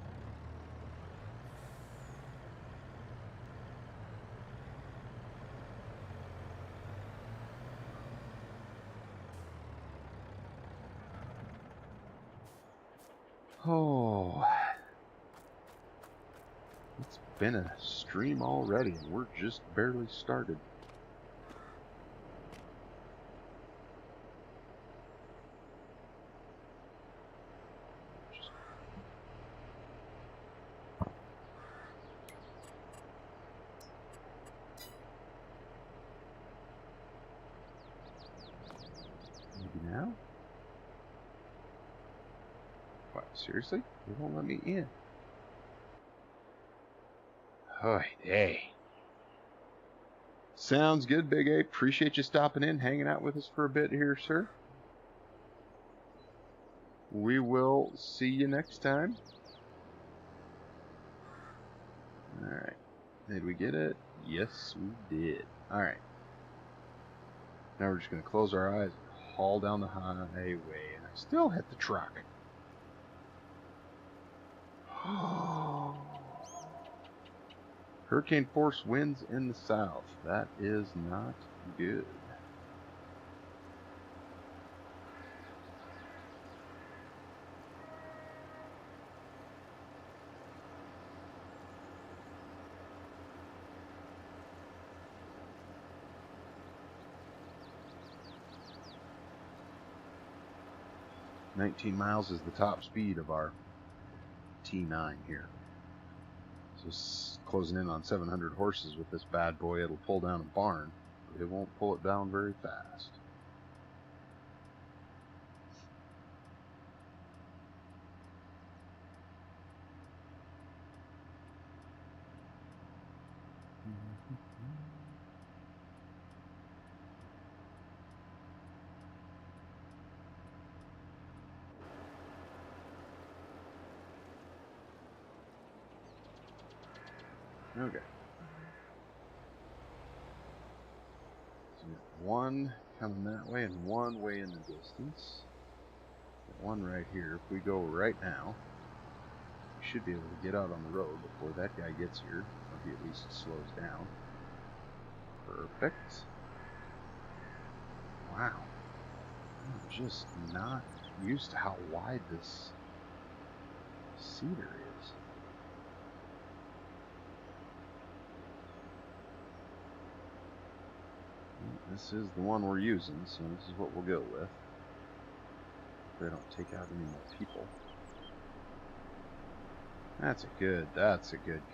Oh, it's been a stream already, and we're just barely started. Maybe now? What, seriously? They won't let me in. Oh, hey. Sounds good, Big A. Appreciate you stopping in, hanging out with us for a bit here, sir. We will see you next time. Alright. Did we get it? Yes, we did. Alright. Now we're just going to close our eyes and haul down the highway. And I still hit the truck. Hurricane force winds in the south. That is not good. 19 miles is the top speed of our T9 here. So it's closing in on 700 horses with this bad boy. It'll pull down a barn, but it won't pull it down very fast. Okay. So we got one coming that way and one way in the distance. Got one right here. If we go right now, we should be able to get out on the road before that guy gets here, or he at least slows down. Perfect. Wow. I'm just not used to how wide this cedar is. This is the one we're using, so this is what we'll go with. They don't take out any more people. That's a good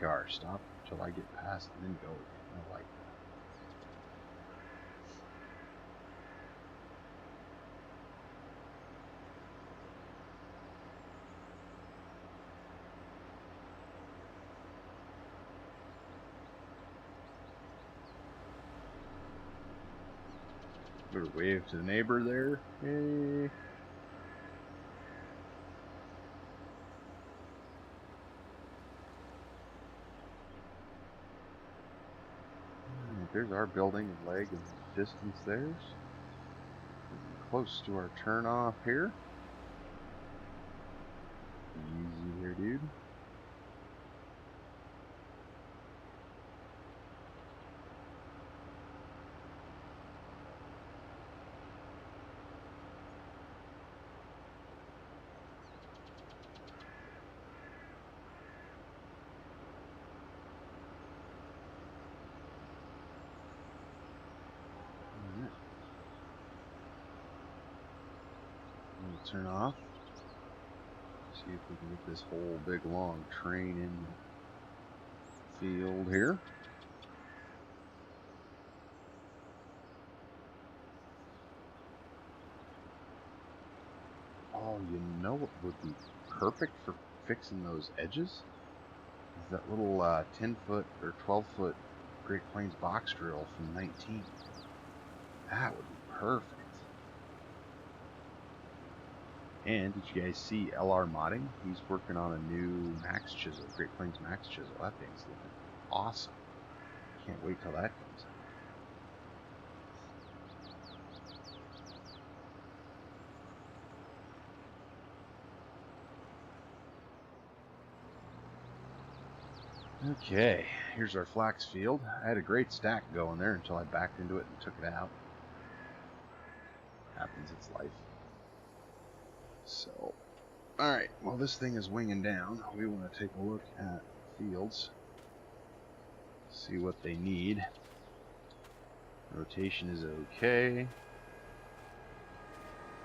car. Stop until I get past and then go again. I like that. Better wave to the neighbor there. Hey. There's our building and leg in the distance there. Getting close to our turn off here. Easy there, dude. Turn off. See if we can get this whole big long train in the field here. Oh, you know what would be perfect for fixing those edges? Is that little 10-foot or 12-foot Great Plains box drill from 19. That would be perfect. And did you guys see LR Modding? He's working on a new Max Chisel, Great Plains Max Chisel. That thing's looking awesome. Can't wait till that comes out. Okay, here's our flax field. I had a great stack going there until I backed into it and took it out. Happens, it's life. So, alright, well this thing is winging down. We want to take a look at fields. See what they need. Rotation is okay.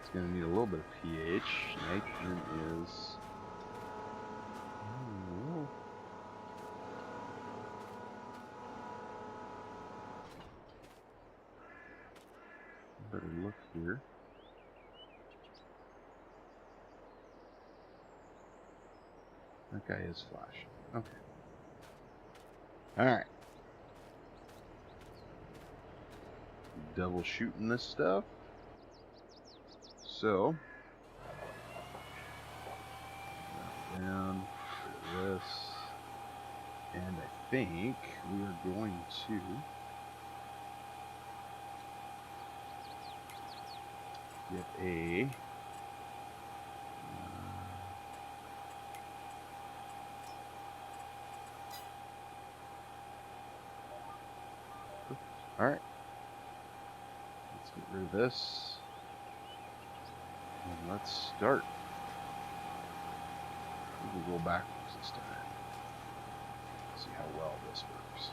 It's going to need a little bit of pH. Nitrogen is... Better look here. That guy is flashing. Okay. Alright. Double shooting this stuff. So. Down. This. And I think we are going to. Get a. Alright. Let's get rid of this. And let's start. We'll go backwards this time. See how well this works.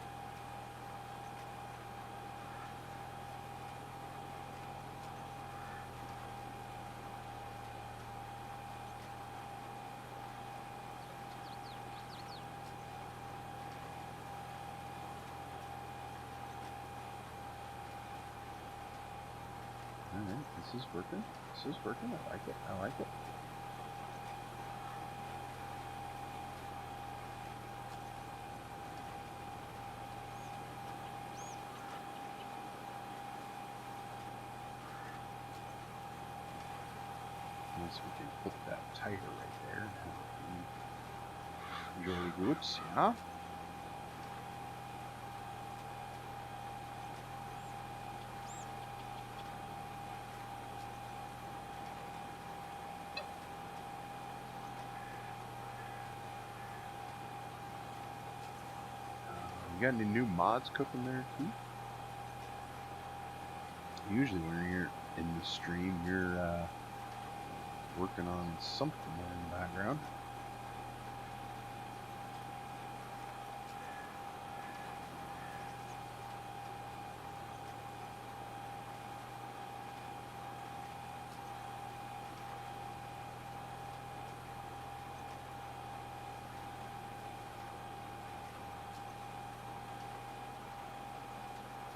This is working. This is working. I like it. I like it. Once we can put that tire right there, jolly goods, yeah. You got any new mods cooking there too? Usually when you're in the stream, you're working on something there in the background.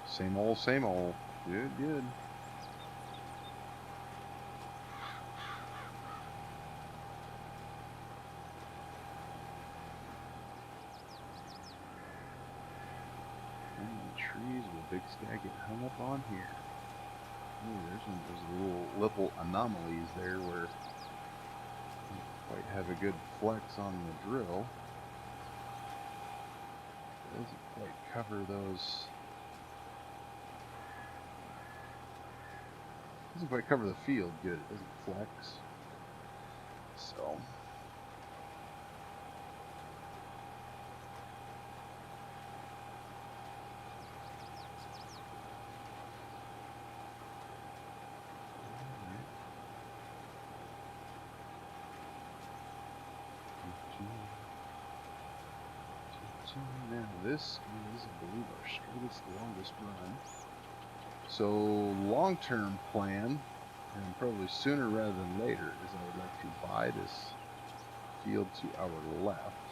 Same old, same old. Good, good. How many trees will BigSky get hung up on here? Ooh, there's little anomalies there where you don't quite have a good flex on the drill. It doesn't quite cover those. Doesn't quite cover the field good. It doesn't flex. So. Now this is, I believe, our straightest, longest run. So long-term plan, and probably sooner rather than later, is I would like to buy this field to our left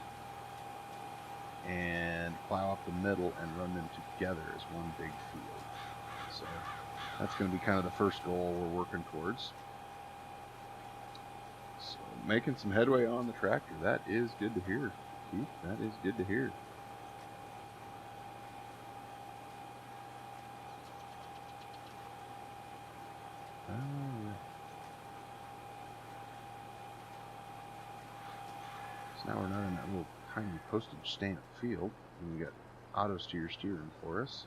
and plow up the middle and run them together as one big field. So that's going to be kind of the first goal we're working towards. So making some headway on the tractor. That is good to hear, Keith. That is good to hear. So now we're not in that little tiny postage stamp field. And we got auto steering for us.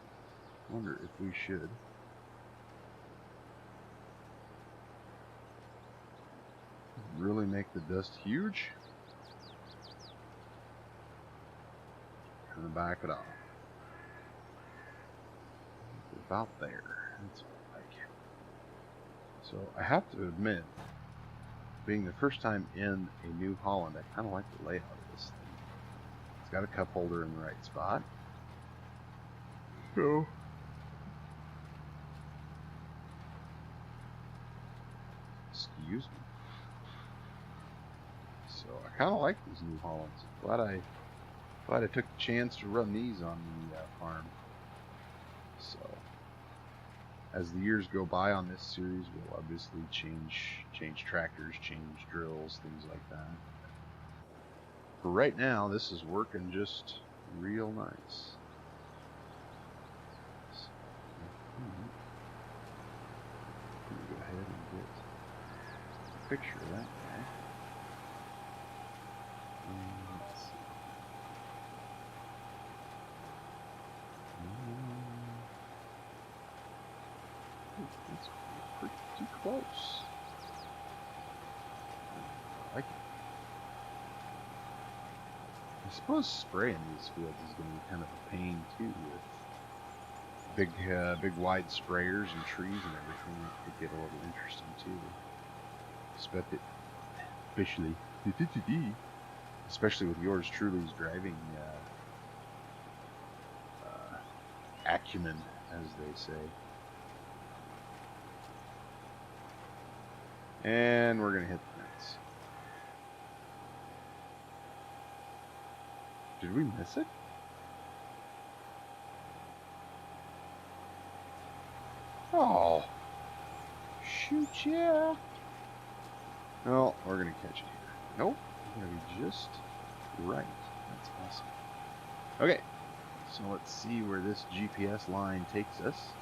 Wonder if we should really make the dust huge. Kind of back it off. About there. That's what I like. So I have to admit, being the first time in a New Holland, I kind of like the layout of this thing. It's got a cup holder in the right spot. So excuse me. So I kind of like these New Hollands. Glad I took the chance to run these on the farm. So as the years go by on this series, we'll obviously change tractors, change drills, things like that. For right now, this is working just real nice. So, I'm gonna go ahead and get a picture of that guy. Let's see. That's pretty close. I like it. I suppose spraying these fields is going to be kind of a pain too, with big wide sprayers and trees and everything. It could get a little interesting too. Especially with yours truly's driving acumen, as they say. And we're going to hit the fence. Did we miss it? Oh, shoot ya. Well, we're going to catch it here. Nope. We're going to be just right. That's awesome. Okay. So let's see where this GPS line takes us.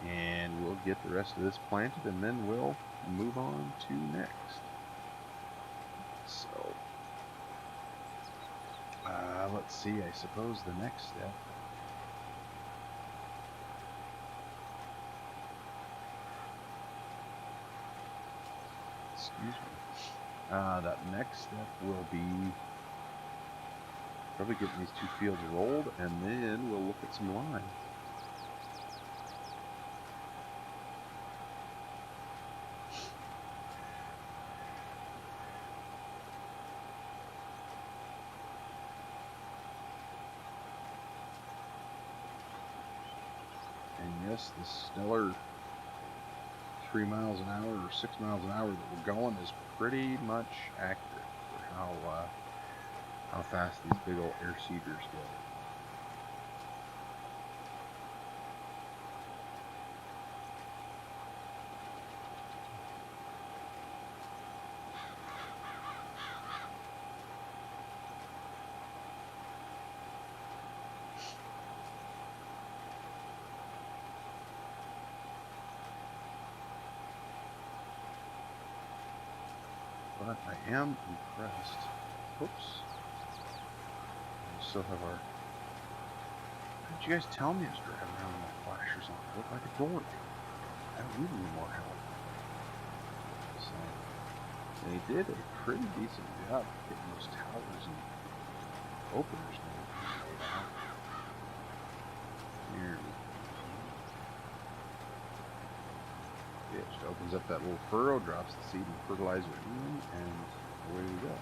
And we'll get the rest of this planted, and then we'll move on to next. So, let's see, I suppose the next step. Excuse me. That next step will be probably getting these two fields rolled, and then we'll look at some line. And yes, the stellar 3 miles an hour or 6 miles an hour that we're going is pretty much accurate for how fast these big old air seeders go. But I am impressed. Oops. We still have our... Why did you guys tell me I was driving around with my flashers on? It looked like a door. I don't need any more help. So, they did a pretty decent job getting those towers and openers made out. Here we go. It just opens up that little furrow, drops the seed and fertilizer in, and away we go.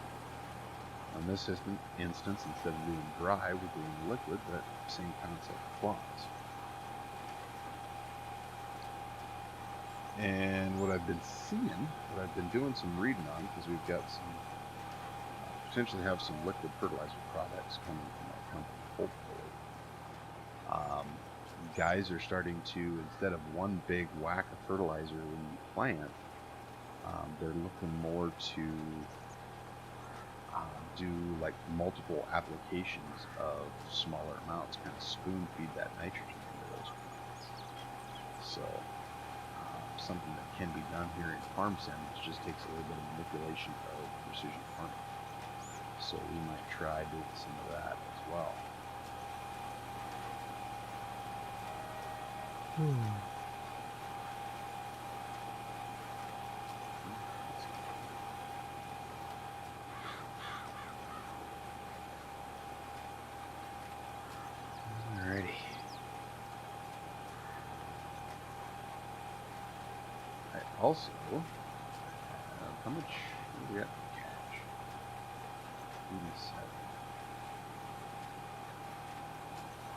On this instance, instead of doing dry, we're doing liquid, but same concept applies. And what I've been seeing, what I've been doing some reading on, because we've got some, potentially have some liquid fertilizer products coming from our company, hopefully. Guys are starting to, instead of one big whack of fertilizer when you plant, they're looking more to do like multiple applications of smaller amounts, kind of spoon feed that nitrogen into those plants. So something that can be done here in farm sim, which just takes a little bit of manipulation of precision farming. So we might try doing some of that as well. Alrighty. I also how much do we have to catch? 87.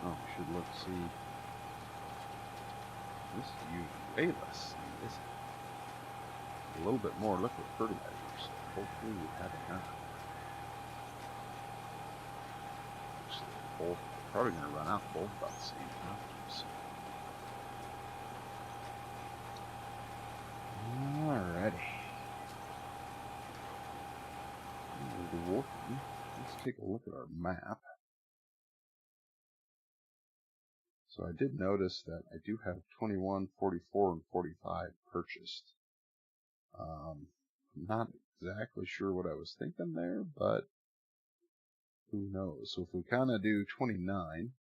Oh, we should look, see. This is usually way less than this. A little bit more liquid fertilizer, so hopefully we have enough. Actually, both probably going to run out both about the same time. So. Alrighty. Let's take a look at our map. So I did notice that I do have 21, 44, and 45 purchased. I'm not exactly sure what I was thinking there, but who knows. So if we kind of do 29,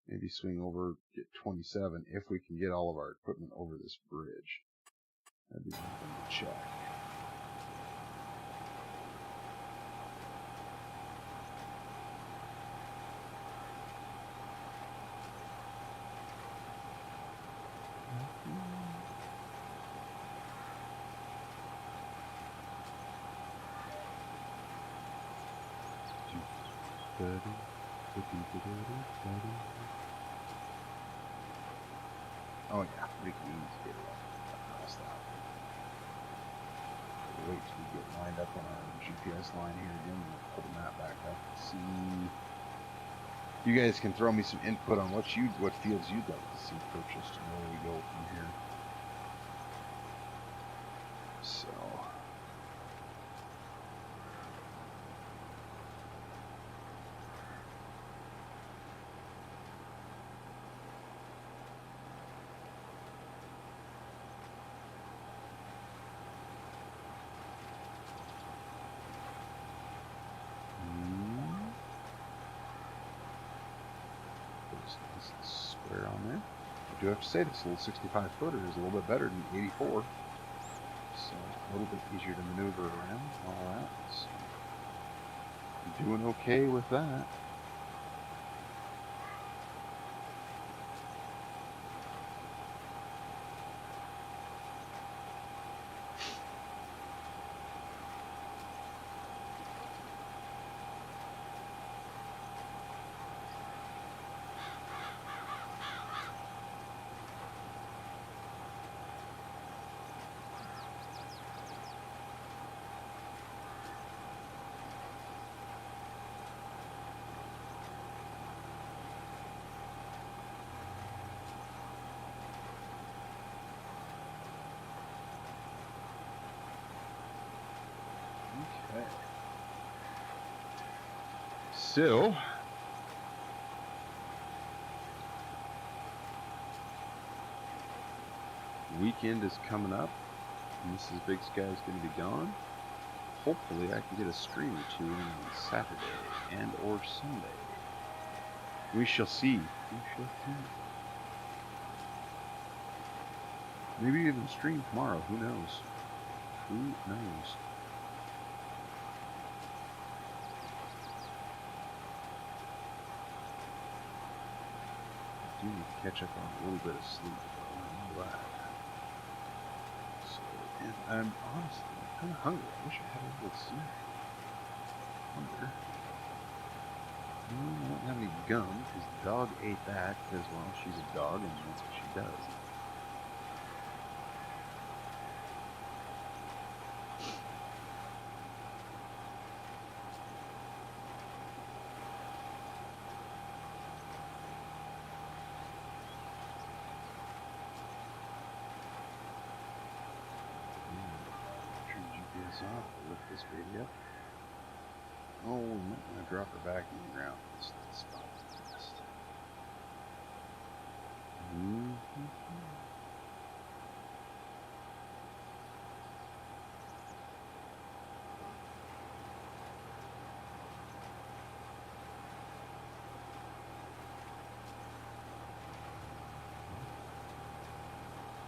maybe swing over, get 27, if we can get all of our equipment over this bridge. That'd be something to check. Oh yeah, we can easily get it across that. We'll wait till we get lined up on our GPS line here again, and we'll pull the map back up and see. You guys can throw me some input on what fields you'd like to see purchased and where we go from here. square on there. I do have to say this little 65 footer is a little bit better than 84. So a little bit easier to maneuver around and all that. So I'm doing okay with that. Okay. So weekend is coming up, and Mrs. BigSky is going to be gone. Hopefully I can get a stream or two in on Saturday and or Sunday. We shall see. We shall see. Maybe even stream tomorrow. Who knows? Who knows? I do need to catch up on a little bit of sleep. I know that. So, and I'm honestly kind of hungry. I wish I had a little snack. Wonder. No, I don't have any gum because the dog ate that because, well, she's a dog and that's what she does. Turn GPS off. Lift this baby up. Oh, we might want to drop her back in the ground. This spot is best.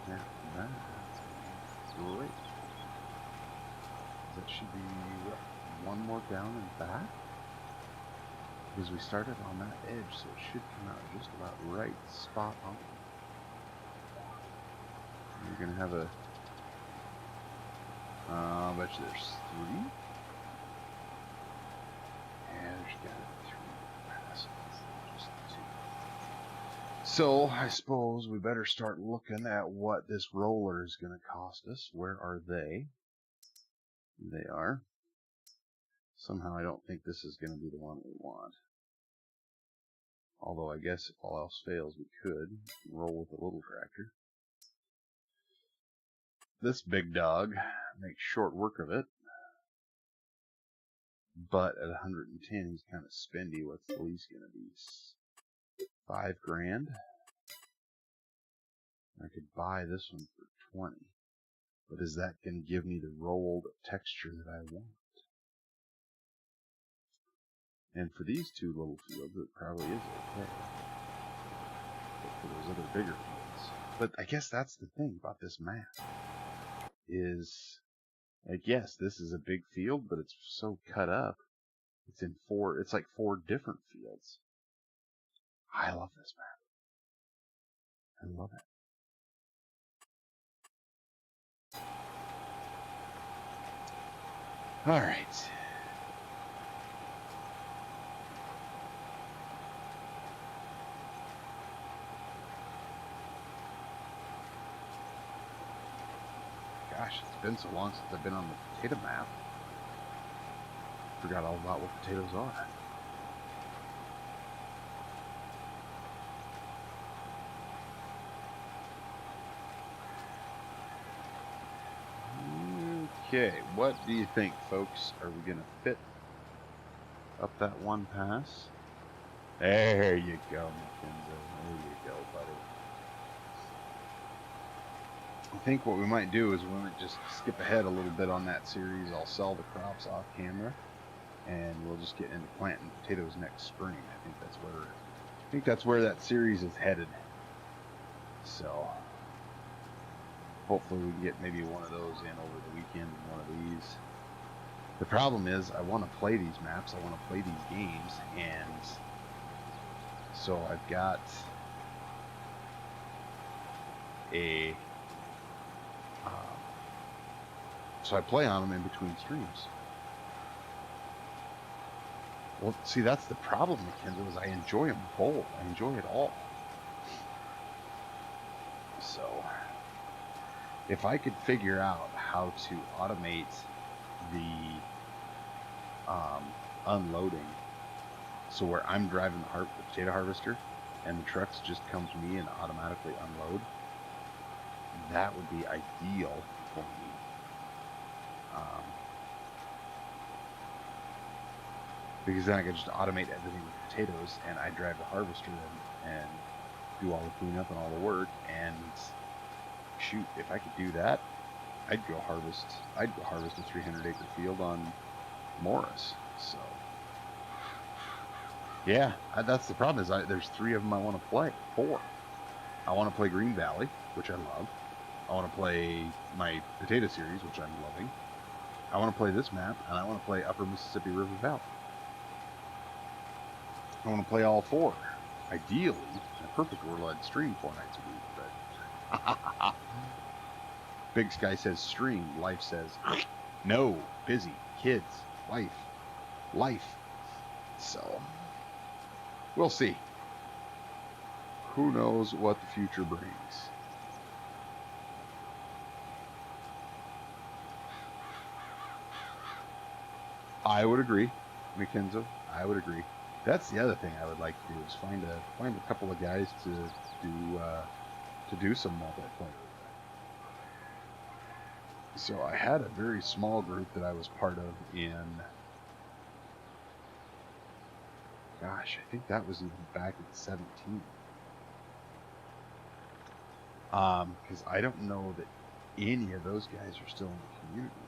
Yeah, that's great. That should be what, one more down and back? Because we started on that edge, so it should come out just about right, spot on. You're gonna have a, I bet you there's 3. Yeah, there's gotta be 3 passes, just 2. So I suppose we better start looking at what this roller is gonna cost us. Where are they? They are. Somehow I don't think this is gonna be the one we want. Although I guess if all else fails, we could roll with a little tractor. This big dog makes short work of it, but at 110, he's kind of spendy. What's the least going to be? $5 grand. I could buy this one for 20, but is that going to give me the rolled texture that I want? And for these 2 little fields, it probably is okay. But for those other bigger fields, but I guess that's the thing about this map is, like, yes, this is a big field, but it's so cut up. It's in 4, it's like 4 different fields. I love this map. I love it. All right. Gosh, it's been so long since I've been on the potato map. Forgot all about what potatoes are. Okay, what do you think, folks? Are we going to fit up that one pass? There you go, Mackenzie. There you go, buddy. I think what we might do is we might just skip ahead a little bit on that series. I'll sell the crops off camera, and we'll just get into planting potatoes next spring. I think that's where that series is headed. So hopefully we can get maybe one of those in over the weekend and one of these. The problem is I want to play these maps, I want to play these games, and so I've got a so I play on them in between streams. Well, see, that's the problem, Mackenzie, is I enjoy them both. I enjoy it all. So if I could figure out how to automate the unloading, so where I'm driving the potato harvester and the trucks just come to me and automatically unload, that would be ideal for me. Because then I could just automate everything with potatoes, and I drive the harvester and do all the cleanup and all the work. And shoot, if I could do that, I'd go harvest a 300-acre field on Morris. So yeah, that's the problem. Is there's 3 of them I want to play. 4. I want to play Green Valley, which I love. I want to play my potato series, which I'm loving. I want to play this map, and I want to play Upper Mississippi River Valley. I want to play all 4. Ideally, in a perfect world, I'd stream 4 nights a week, but BigSky says stream. Life says no. Busy. Kids. Life. So we'll see. Who knows what the future brings? I would agree, Mackenzie. I would agree. That's the other thing I would like to do is find a couple of guys to do some multiplayer. So I had a very small group that I was part of in, gosh, I think that was even back in 17. Because I don't know that any of those guys are still in the community.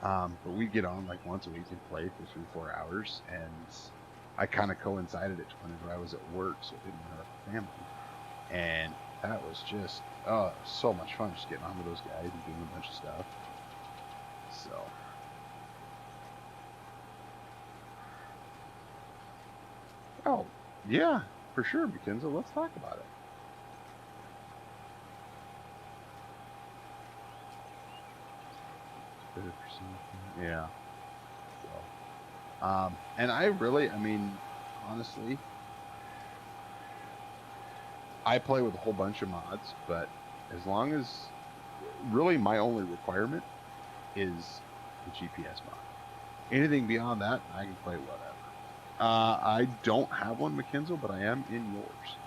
But we get on like once a week and play for 3-4 hours, and I kind of coincided it whenever I was at work, so it didn't interrupt the family. And that was just so much fun, just getting on with those guys and doing a bunch of stuff. So oh yeah, for sure, Mackenzie. Let's talk about it. Yeah. So, and I mean, honestly, I play with a whole bunch of mods, but as long as really my only requirement is the GPS mod. Anything beyond that, I can play whatever. I don't have one, Mackenzie, but I am in yours.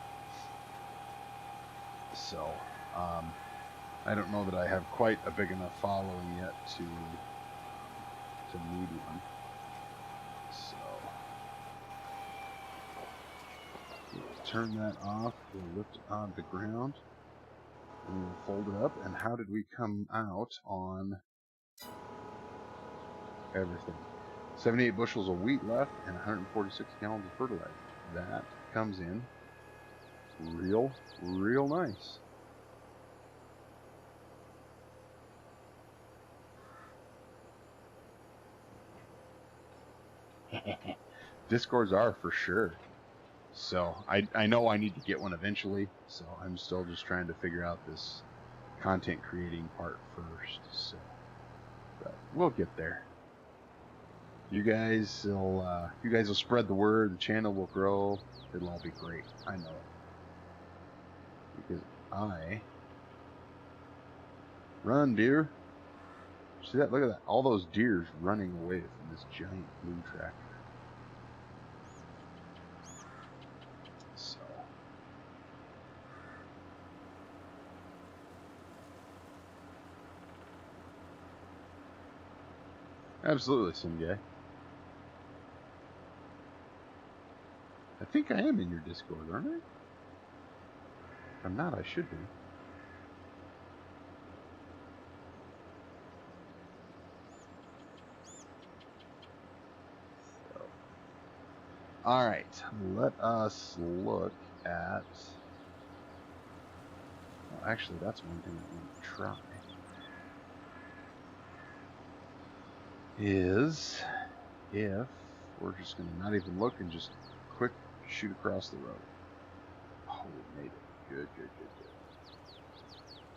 So, I don't know that I have quite a big enough following yet to need one. So we'll turn that off. We'll lift it on the ground, and we'll fold it up. And how did we come out on everything? 78 bushels of wheat left and 146 gallons of fertilizer. That comes in real nice. Discords are for sure. So I know I need to get one eventually. So I'm still just trying to figure out this content creating part first. So, but we'll get there. You guys will spread the word. The channel will grow. It'll all be great. I know it, because I run, deer. See that? Look at that! All those deers running away from this giant blue tractor. So absolutely, some guy. I think I am in your Discord, aren't I? If I'm not, I should be. So, all right, let us look at Well, actually, that's one thing I want to try. Is if we're just going to not even look and just quick shoot across the road. Oh, we made it. Good, good, good, good.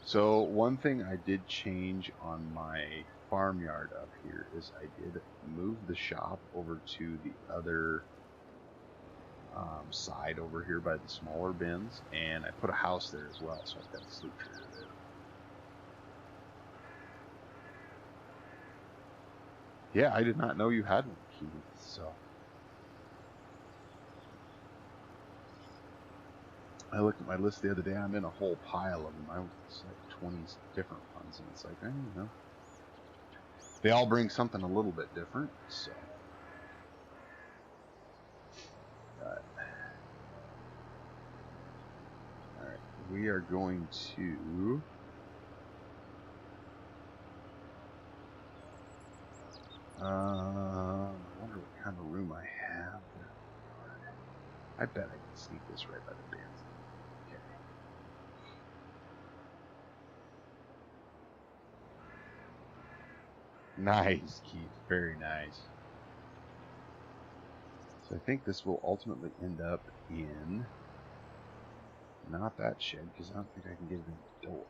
So one thing I did change on my farmyard up here is I did move the shop over to the other side over here by the smaller bins, and I put a house there as well, so I've got the sleep trigger there. Yeah, I did not know you had one, Keith, so I looked at my list the other day. I'm in a whole pile of them. I was like 20 different ones, and it's like, they all bring something a little bit different, so. Alright, we are going to I wonder what kind of room I have. I bet I can sneak this right by the bins. Okay. Nice, Keith. Very nice. So I think this will ultimately end up in not that shed, because I don't think I can get it in the door.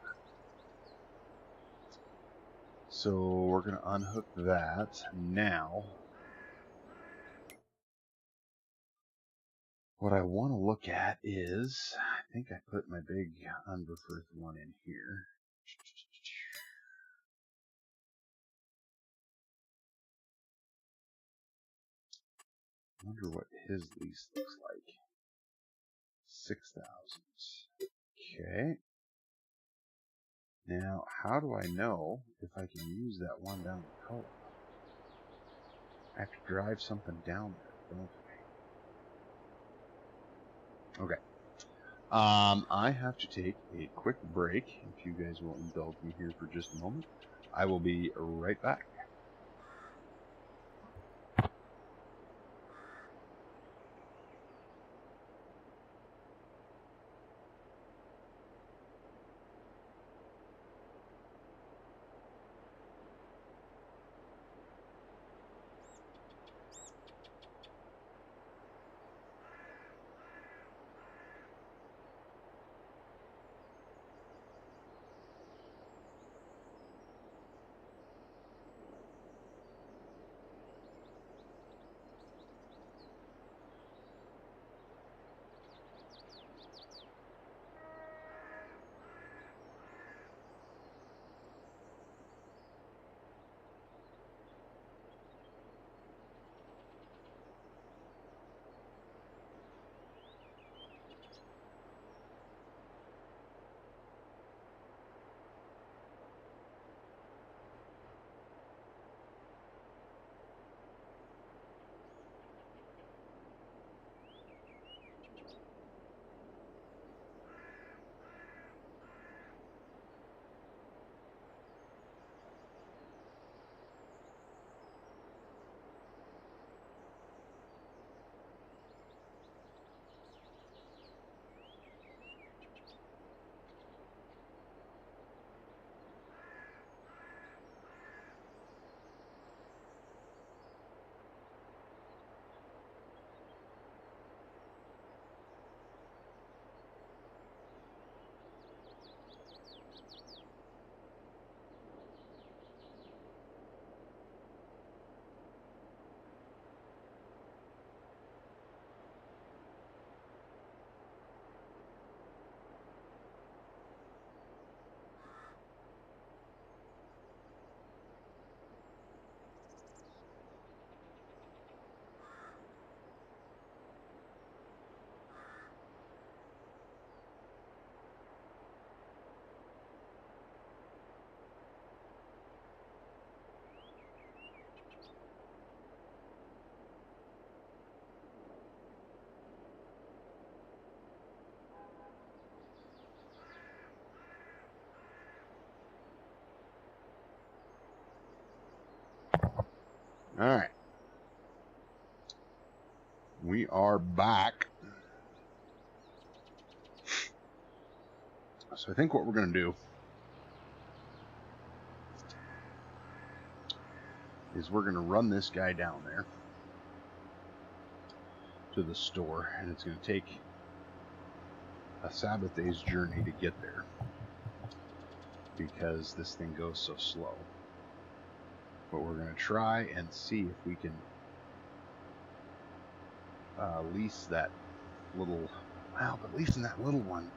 So we're going to unhook that. Now, what I want to look at is, I think I put my big Unberfirth one in here. I wonder what his lease looks like. 6,000. Okay. Now, how do I know if I can use that one down the co-op? I have to drive something down there, don't I? Okay. I have to take a quick break. If you guys will indulge me here for just a moment, I will be right back. All right. We are back. So I think what we're going to do is we're going to run this guy down there to the store, and it's going to take a Sabbath day's journey to get there because this thing goes so slow. But we're going to try and see if we can lease that little, wow, but leasing that little one,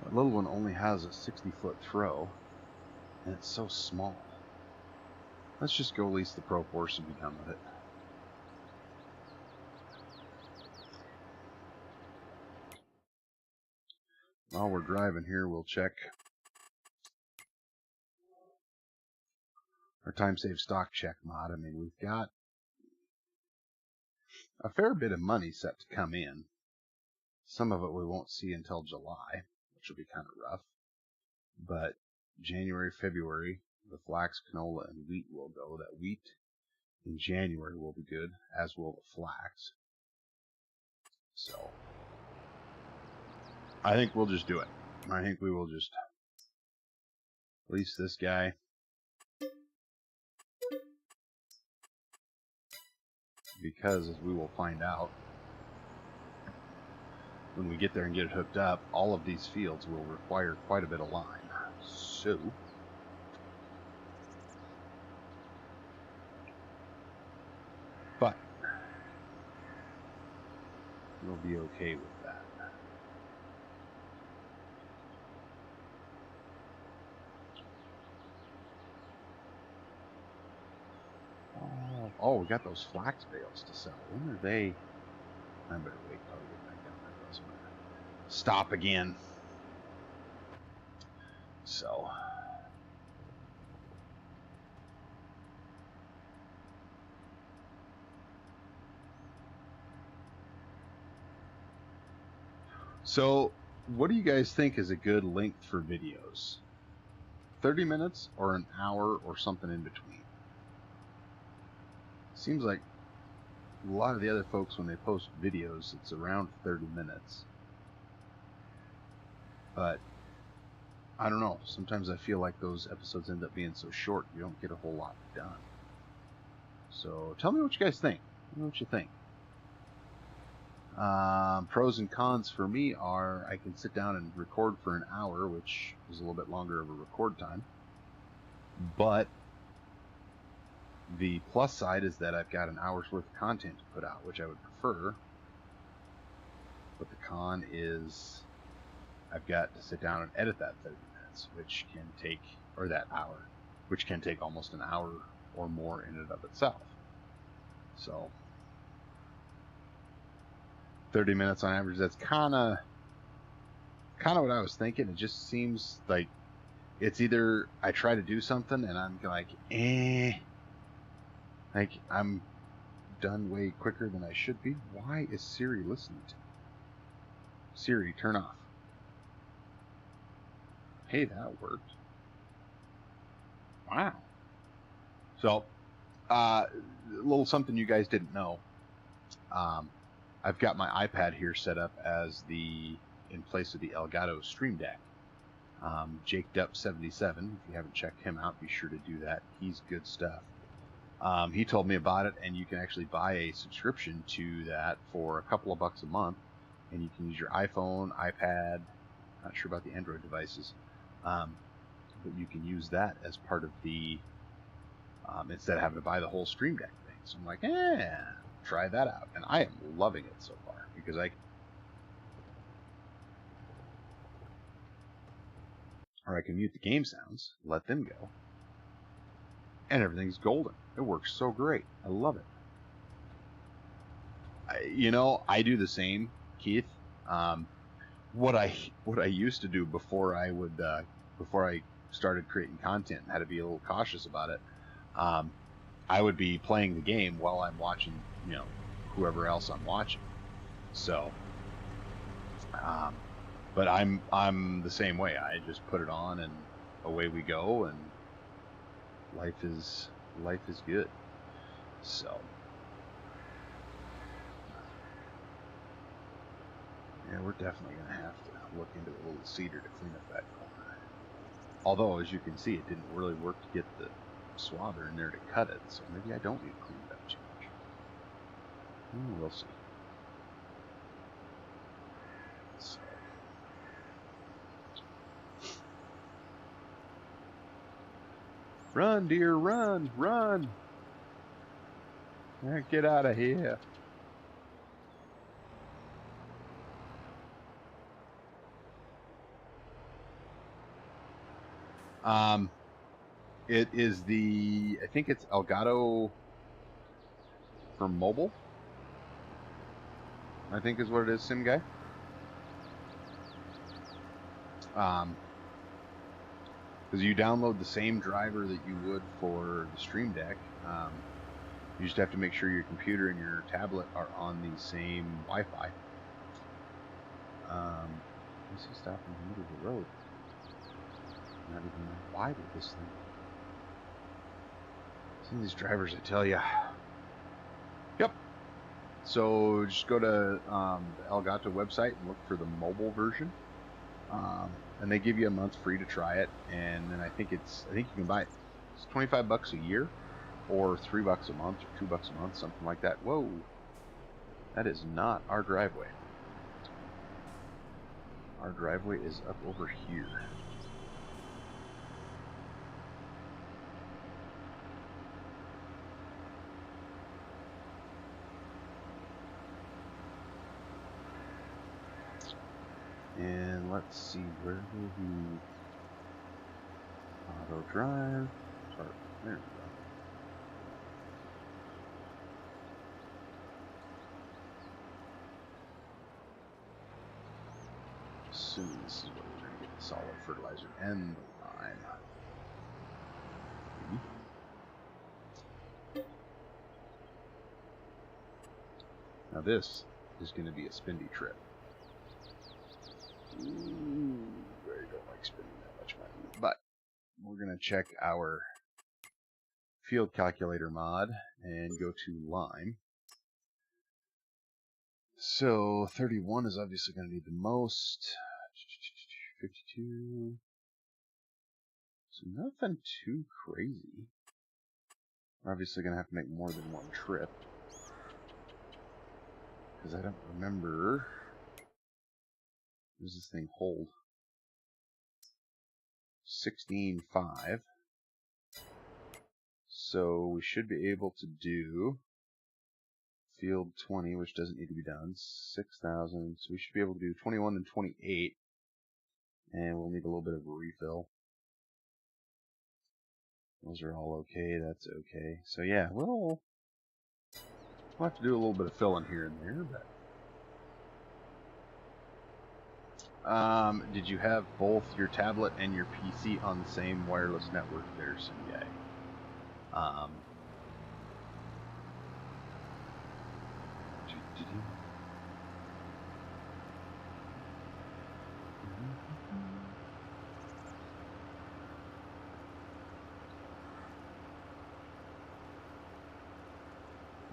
that little one only has a 60-foot throw, and it's so small. Let's just go lease the Pro Force and be done with it. While we're driving here, we'll check our time save stock check mod. I mean, we've got a fair bit of money set to come in. Some of it we won't see until July, which will be kind of rough. But January, February, the flax, canola, and wheat will go. That wheat in January will be good, as will the flax. So I think we'll just do it. I think we will just lease this guy. Because, as we will find out when we get there and get it hooked up, all of these fields will require quite a bit of line. So but we'll be okay with that. Oh, we got those flax bales to sell. When are they? I better wait till I get back down there. Stop again. So what do you guys think is a good length for videos? 30 minutes or an hour or something in between? Seems like a lot of the other folks, when they post videos, it's around 30 minutes. But I don't know. Sometimes I feel like those episodes end up being so short, you don't get a whole lot done. So tell me what you guys think. Tell me what you think. Pros and cons for me are I can sit down and record for an hour, which is a little bit longer of a record time. But the plus side is that I've got an hour's worth of content to put out, which I would prefer. But the con is I've got to sit down and edit that 30 minutes, which can take, or that hour, which can take almost an hour or more in and of itself. So 30 minutes on average, that's kind of what I was thinking. It just seems like it's either I try to do something and I'm like, like I'm done way quicker than I should be. Why is Siri listening to me? Siri, turn off. Hey, that worked. Wow. So, a little something you guys didn't know. I've got my iPad here set up as in place of the Elgato Stream Deck. Jake Dupp 77. If you haven't checked him out, be sure to do that. He's good stuff. He told me about it, and you can actually buy a subscription to that for a couple of bucks a month, and you can use your iPhone, iPad. Not sure about the Android devices, but you can use that as part of the instead of having to buy the whole Stream Deck thing. So I'm like, try that out, and I am loving it so far because I can mute the game sounds, let them go, and everything's golden. It works so great. I love it. I do the same, Keith. What I used to do before I started creating content and had to be a little cautious about it. I would be playing the game while I'm watching, whoever else I'm watching. So, but I'm the same way. I just put it on and away we go, and life is good. So, Yeah, we're definitely going to have to look into a little seeder to clean up that corner. Although, as you can see, it didn't really work to get the swather in there to cut it, so maybe I don't need to clean it up too much. We'll see. So. Run, dear, run, run! Get out of here. It is the, I think it's Elgato for mobile, I think is what it is, Sim Guy. Because you download the same driver that you would for the Stream Deck. You just have to make sure your computer and your tablet are on the same Wi-Fi. Let's see, stop in the middle of the road. Not even wide with this thing. Some of these drivers, I tell you. Yep. So just go to the Elgato website and look for the mobile version, and they give you a month free to try it. And then I think you can buy it. It's $25 a year, or $3 a month, or $2 a month, something like that. Whoa, that is not our driveway. Our driveway is up over here. And let's see, where will he auto drive? Sorry, there we go. Assuming this is where we're going to get the solid fertilizer and the lime. Now this is going to be a spindy trip. Ooh, I don't like spending that much money. But we're going to check our field calculator mod and go to lime. So 31 is obviously going to need the most. 52. So nothing too crazy. We're obviously going to have to make more than one trip. Because I don't remember. What does this thing hold? 16.5. So we should be able to do field 20, which doesn't need to be done. 6,000. So we should be able to do 21 and 28. And we'll need a little bit of a refill. Those are all okay. That's okay. So yeah, we'll have to do a little bit of filling here and there, but did you have both your tablet and your PC on the same wireless network there, Sim Guy?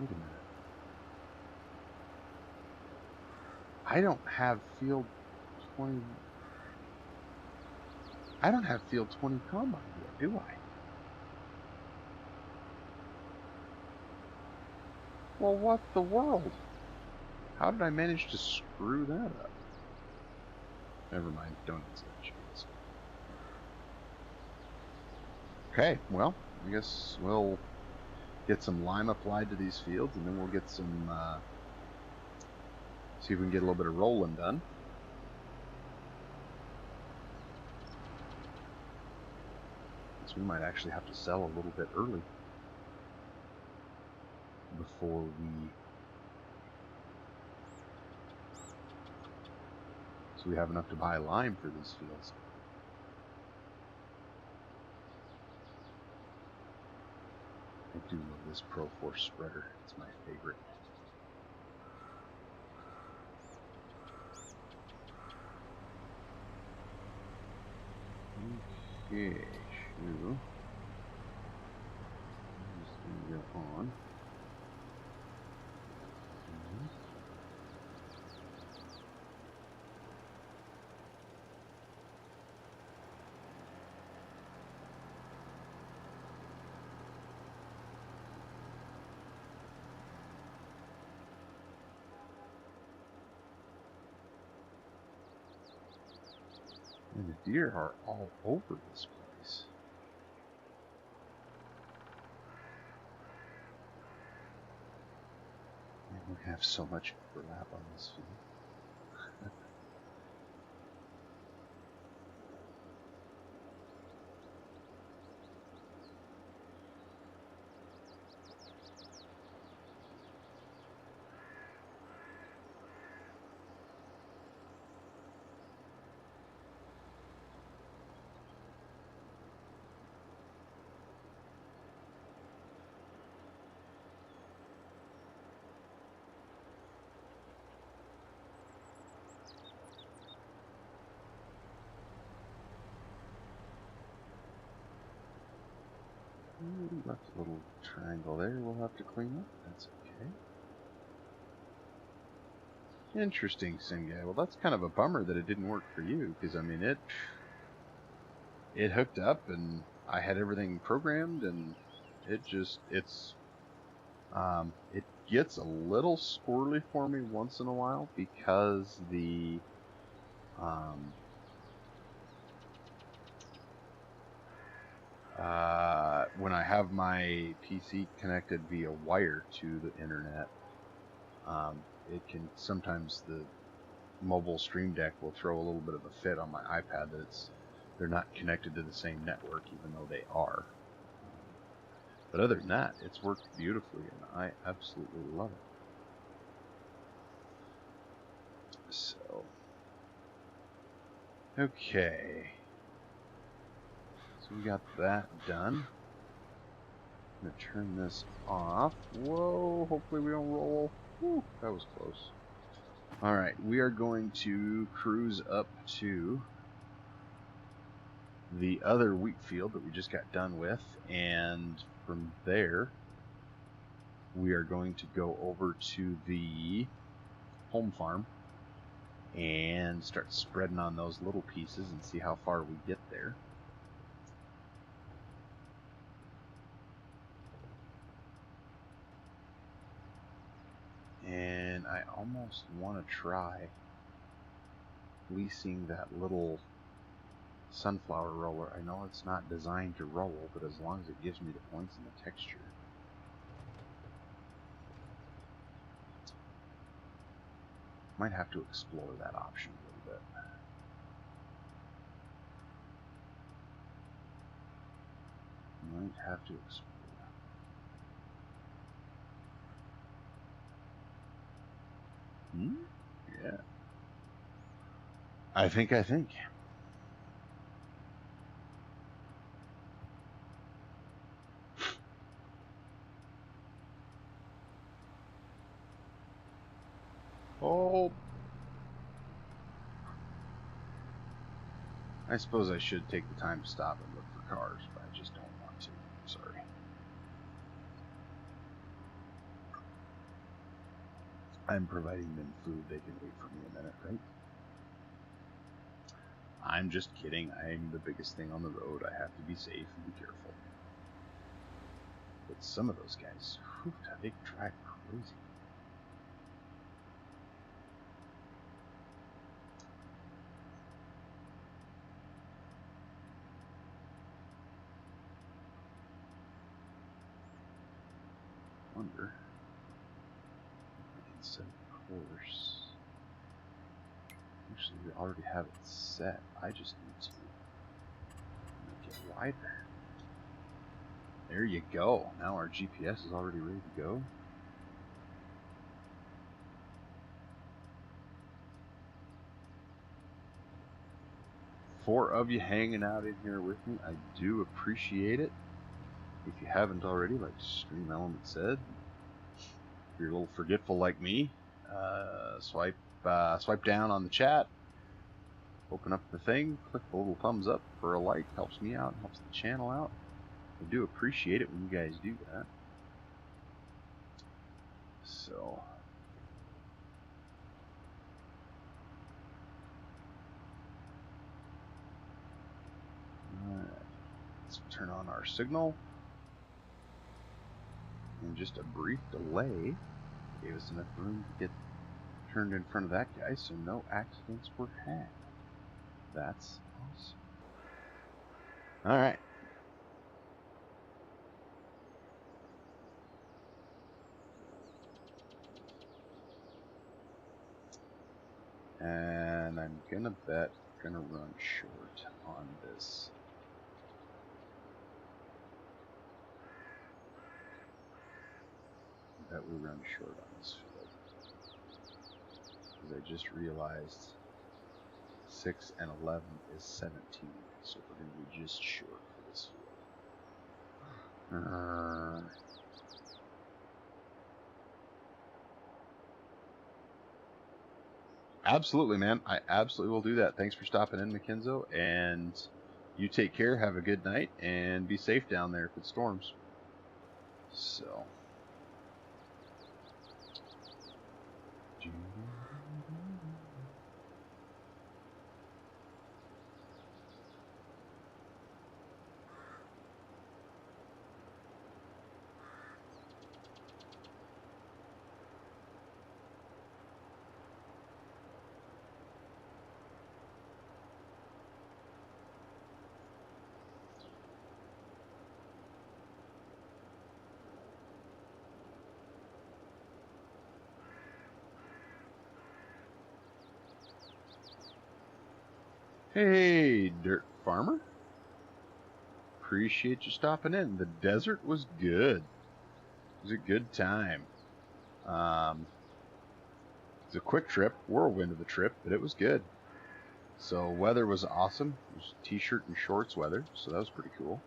Wait a minute. I don't have field 20. I don't have field 20 combine yet, do I? Well, what the world? How did I manage to screw that up? Never mind, don't answer that chance. Okay, well, I guess we'll get some lime applied to these fields, and then we'll get some, see if we can get a little bit of rolling done. So we might actually have to sell a little bit early before so we have enough to buy lime for these fields. I do love this Pro Force spreader. It's my favorite. Okay, shoe. I'm just gonna go on. And the deer are all over this place. And we're gonna have so much overlap on this field. Left a little triangle there we'll have to clean up. That's okay. Interesting, Singai. Well, that's kind of a bummer that it didn't work for you, because I mean it hooked up and I had everything programmed, and it gets a little squirrely for me once in a while because the when I have my PC connected via wire to the internet, it can sometimes the mobile stream deck will throw a little bit of a fit on my iPad that they're not connected to the same network, even though they are. But other than that, it's worked beautifully, and I absolutely love it. So, okay. So we got that done. I'm gonna turn this off. Whoa, hopefully we don't roll. Whew, that was close. Alright, we are going to cruise up to the other wheat field that we just got done with, and from there we are going to go over to the home farm and start spreading on those little pieces and see how far we get there. And I almost want to try leasing that little sunflower roller. I know it's not designed to roll, but as long as it gives me the points and the texture. Might have to explore that option a little bit. Might have to explore. Yeah. I think. Oh. I suppose I should take the time to stop and look for cars, but I just don't want to. Sorry. I'm providing them food. They can wait for me a minute, right? I'm just kidding. I'm the biggest thing on the road. I have to be safe and be careful. But some of those guys, whew, they drive crazy. Wonder if I can set a course. Actually, we already have it set. I just need to make it wider. There you go. Now our GPS is already ready to go. Four of you hanging out in here with me. I do appreciate it. If you haven't already, like Stream Element said, if you're a little forgetful like me, swipe down on the chat, open up the thing, click the little thumbs up for a like. Helps me out, helps the channel out. I do appreciate it when you guys do that. So, alright, let's turn on our signal. And just a brief delay gave us enough room to get turned in front of that guy, so no accidents were had. That's All right. And I'm gonna bet we're gonna run short on this. I bet we run short on this field. Because I just realized 6 and 11 is 17. So we're gonna be just short for this field. Absolutely, man. I absolutely will do that. Thanks for stopping in, Mackenzo. And you take care. Have a good night. And be safe down there if it storms. So. Hey, Dirt Farmer. Appreciate you stopping in. The desert was good. It was a good time. It was a quick trip, whirlwind of a trip, but it was good. So weather was awesome. It was t-shirt and shorts weather, so that was pretty cool.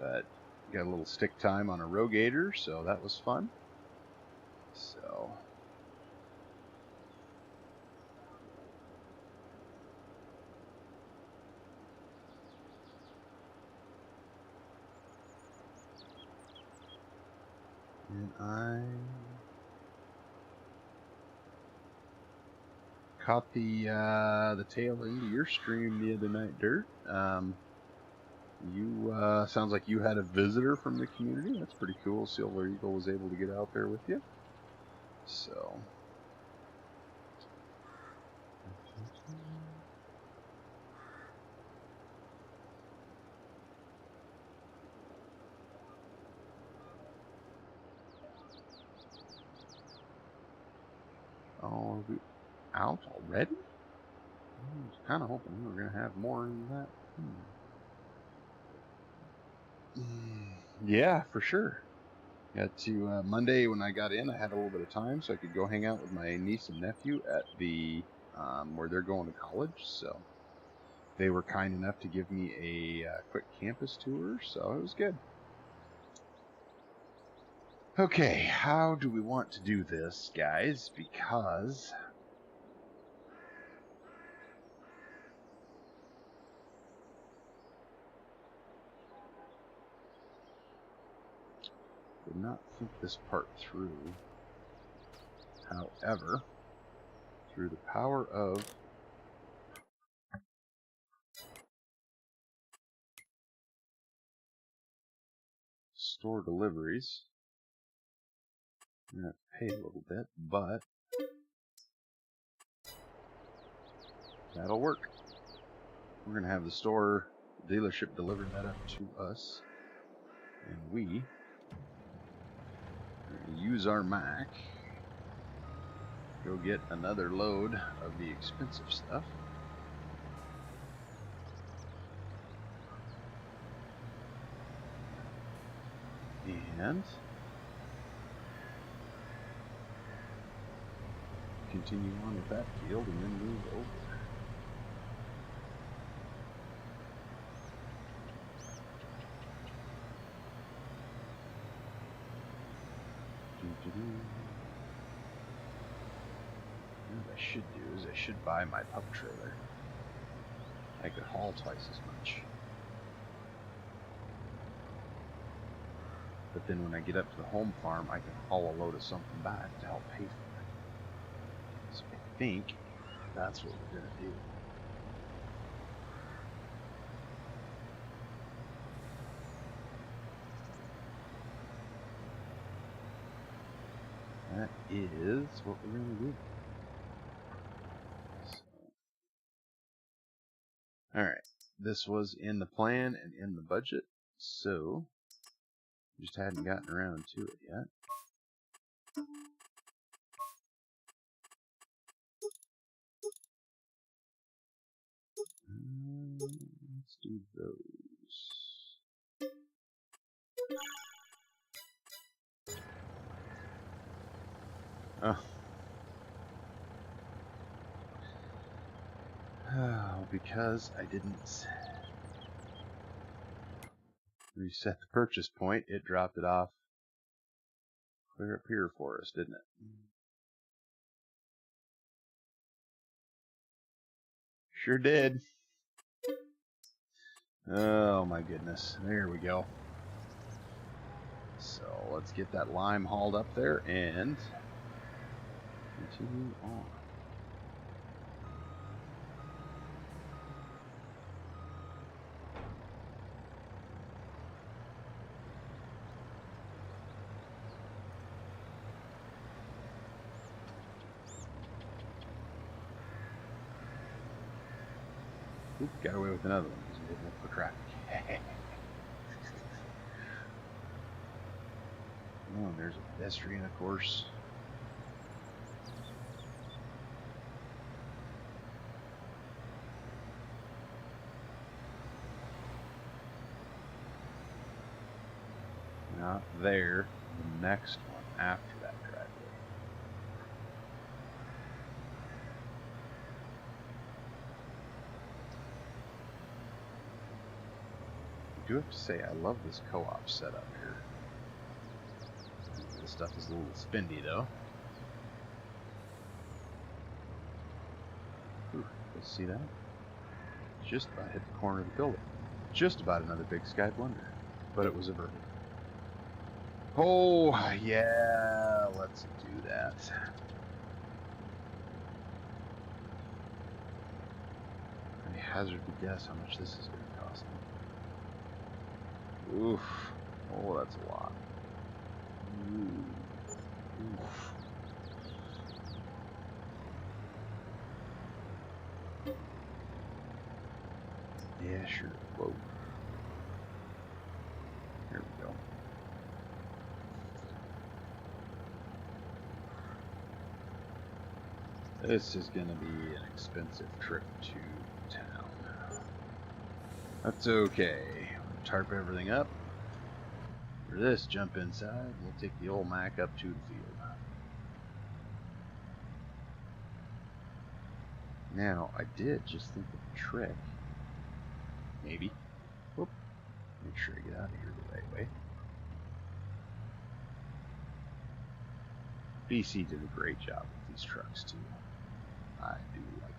But got a little stick time on a rogator, so that was fun. So and I caught the tail end of your stream the other night, Dirt. You sounds like you had a visitor from the community. That's pretty cool. Silver Eagle was able to get out there with you. So oh, are we out already? I was kind of hoping we were going to have more than that. Yeah, for sure. Got to Monday when I got in, I had a little bit of time, so I could go hang out with my niece and nephew at the where they're going to college. So they were kind enough to give me a quick campus tour, so it was good. Okay, how do we want to do this, guys? Because I did not think this part through. However, through the power of store deliveries, I'm going to pay a little bit, but that'll work. We're going to have the store dealership deliver that up to us, and we are going to use our Mac, go get another load of the expensive stuff. And continue on with that field and then move over. What I should do is I should buy my pup trailer. I could haul twice as much. But then when I get up to the home farm, I can haul a load of something back to help pay for it. So I think that's what we're going to do. That is what we're going to do. So. Alright. this was in the plan and in the budget, so just hadn't gotten around to it yet. Let's do those. Oh. Because I didn't reset the purchase point, it dropped it off clear up here for us, didn't it? Sure did. Oh my goodness. There we go. So let's get that lime hauled up there and continue on. Oop, got away with another one because we didn't look for traffic. Oh, and there's a pedestrian, of course. Not there. The next one after that driveway. I do have to say, I love this co-op setup here. This stuff is a little spindy, though. Ooh, let's see that. Just about hit the corner of the building. Just about another BigSky blunder, but it was averted. Oh, yeah, let's do that. I hazard to guess how much this is going to cost me. Oof. Oh, that's a lot. Oof. Yeah, sure. Whoa. Here we go. This is going to be an expensive trip to town. That's okay. Tarp everything up. For this, jump inside. We'll take the old Mac up to the field. Now, I did just think of a trick. Maybe. Whoop. Make sure I get out of here the right way. BC did a great job with these trucks, too. I do like them.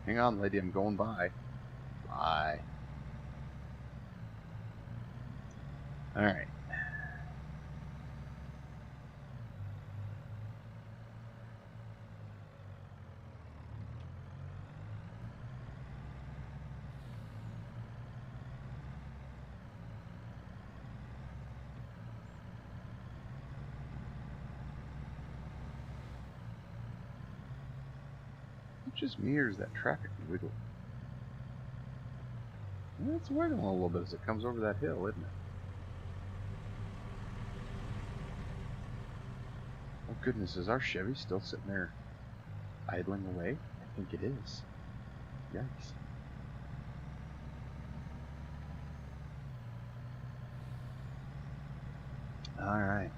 Hang on, lady, I'm going by. Bye. Alright. Just me, or is that traffic wiggle? It's wiggling a little bit as it comes over that hill, isn't it? Oh goodness, is our Chevy still sitting there idling away? I think it is. Yikes. Alright.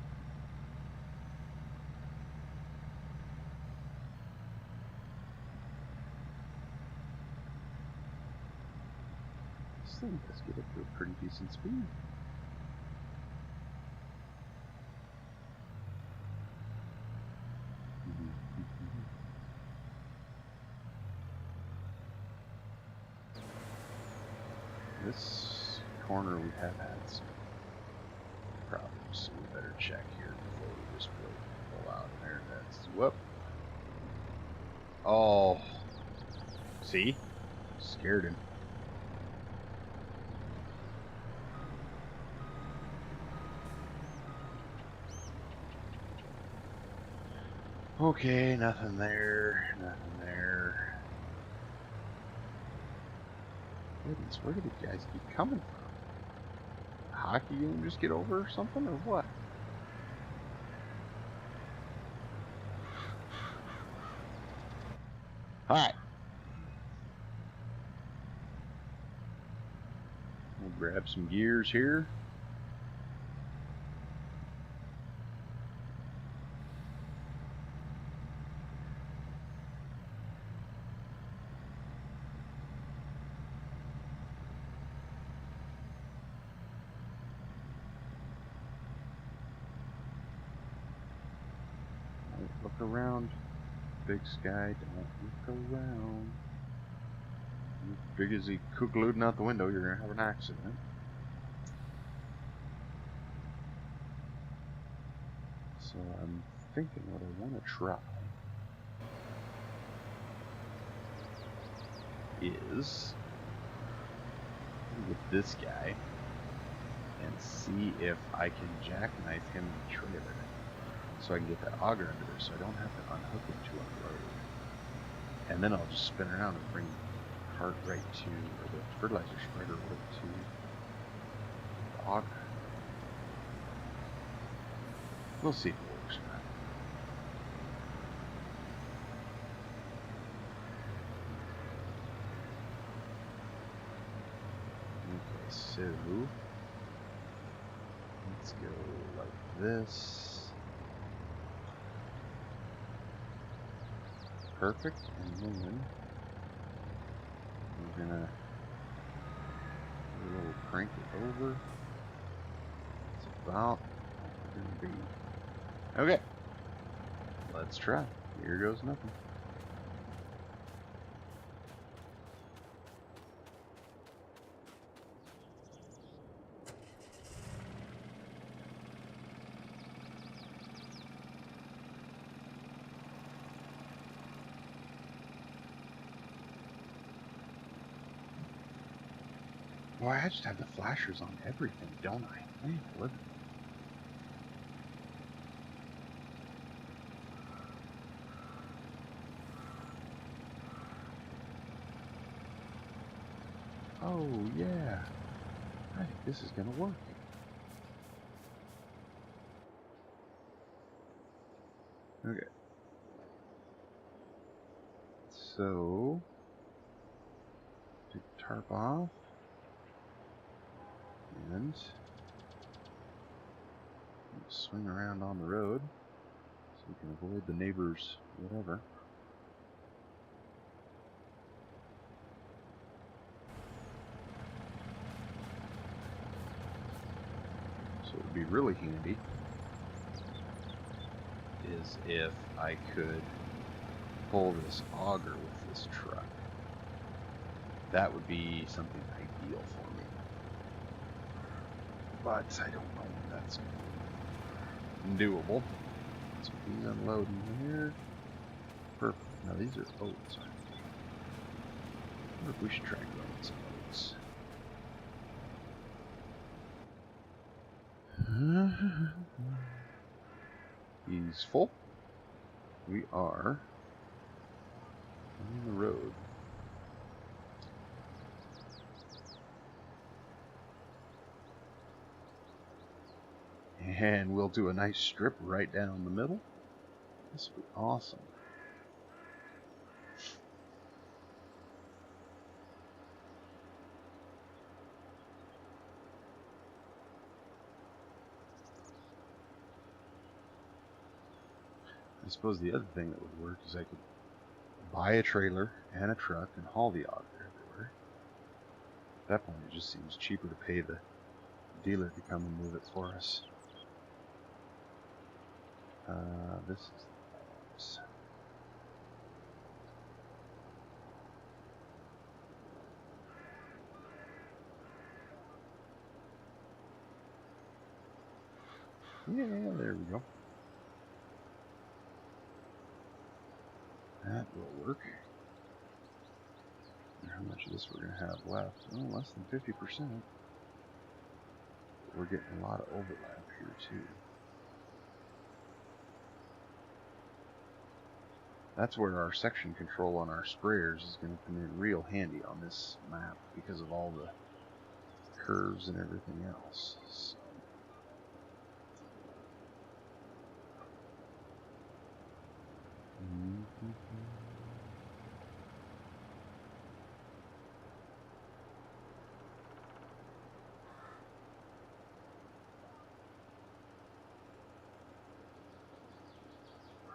This thing does get up to a pretty decent speed. This corner we have had some problems, so we better check here before we just pull out. There, that's whoop. Oh, see, scared him. Okay, nothing there. Nothing there. Goodness, where do the guys keep coming from? A hockey game just get over or something, or what? Alright. We'll grab some gears here. Don't look around, BigSky. Don't look around. As big as he kookalooting out the window, you're gonna have an accident. So I'm thinking what I want to try is with this guy and see if I can jackknife him in the trailer so I can get that auger under there so I don't have to unhook him to unload. And then I'll just spin around and bring the cart right to, or the fertilizer spreader right to the auger. We'll see if it works or not. Okay, so let's go like this. Perfect, and then we're gonna do a little crank it over. It's about what we're gonna be. Okay, let's try. Here goes nothing. Boy, I just have the flashers on everything, don't I? Man, look. Oh, yeah. I think this is gonna work. Okay. So, take the tarp off. And swing around on the road so we can avoid the neighbors' whatever. So it would be really handy is if I could pull this auger with this truck. That would be something ideal for me. But I don't know if that's doable. So he's unloading here. Perfect. Now these are oats. I wonder if we should try growing some oats. He's full. We are on the road. And we'll do a nice strip right down the middle. This will be awesome. I suppose the other thing that would work is I could buy a trailer and a truck and haul the auger everywhere. At that point, it just seems cheaper to pay the dealer to come and move it for us. This is yeah, there we go. That will work. How much of this we're going to have left? Oh, less than 50%. We're getting a lot of overlap here too. That's where our section control on our sprayers is going to come in real handy on this map because of all the curves and everything else. So.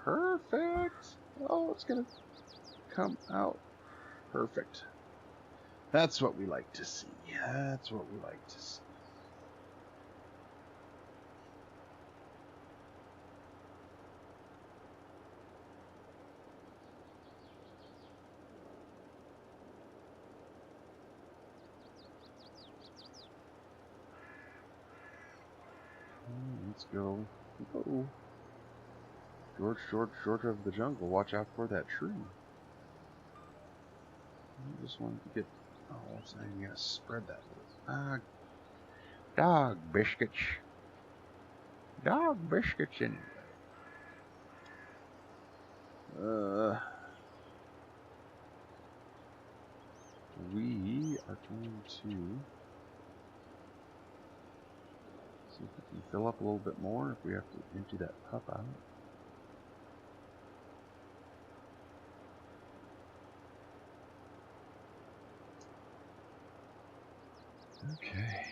Perfect. Oh, it's gonna come out perfect. That's what we like to see. That's what we like to see. Let's go. Go. George, George, George of the jungle. Watch out for that tree. I just wanted to get. Oh, what's that? You gotta spread that little. Dog biscuits. Dog biscuits anyway. We are going to see if we can fill up a little bit more. If we have to empty that pup out. Okay.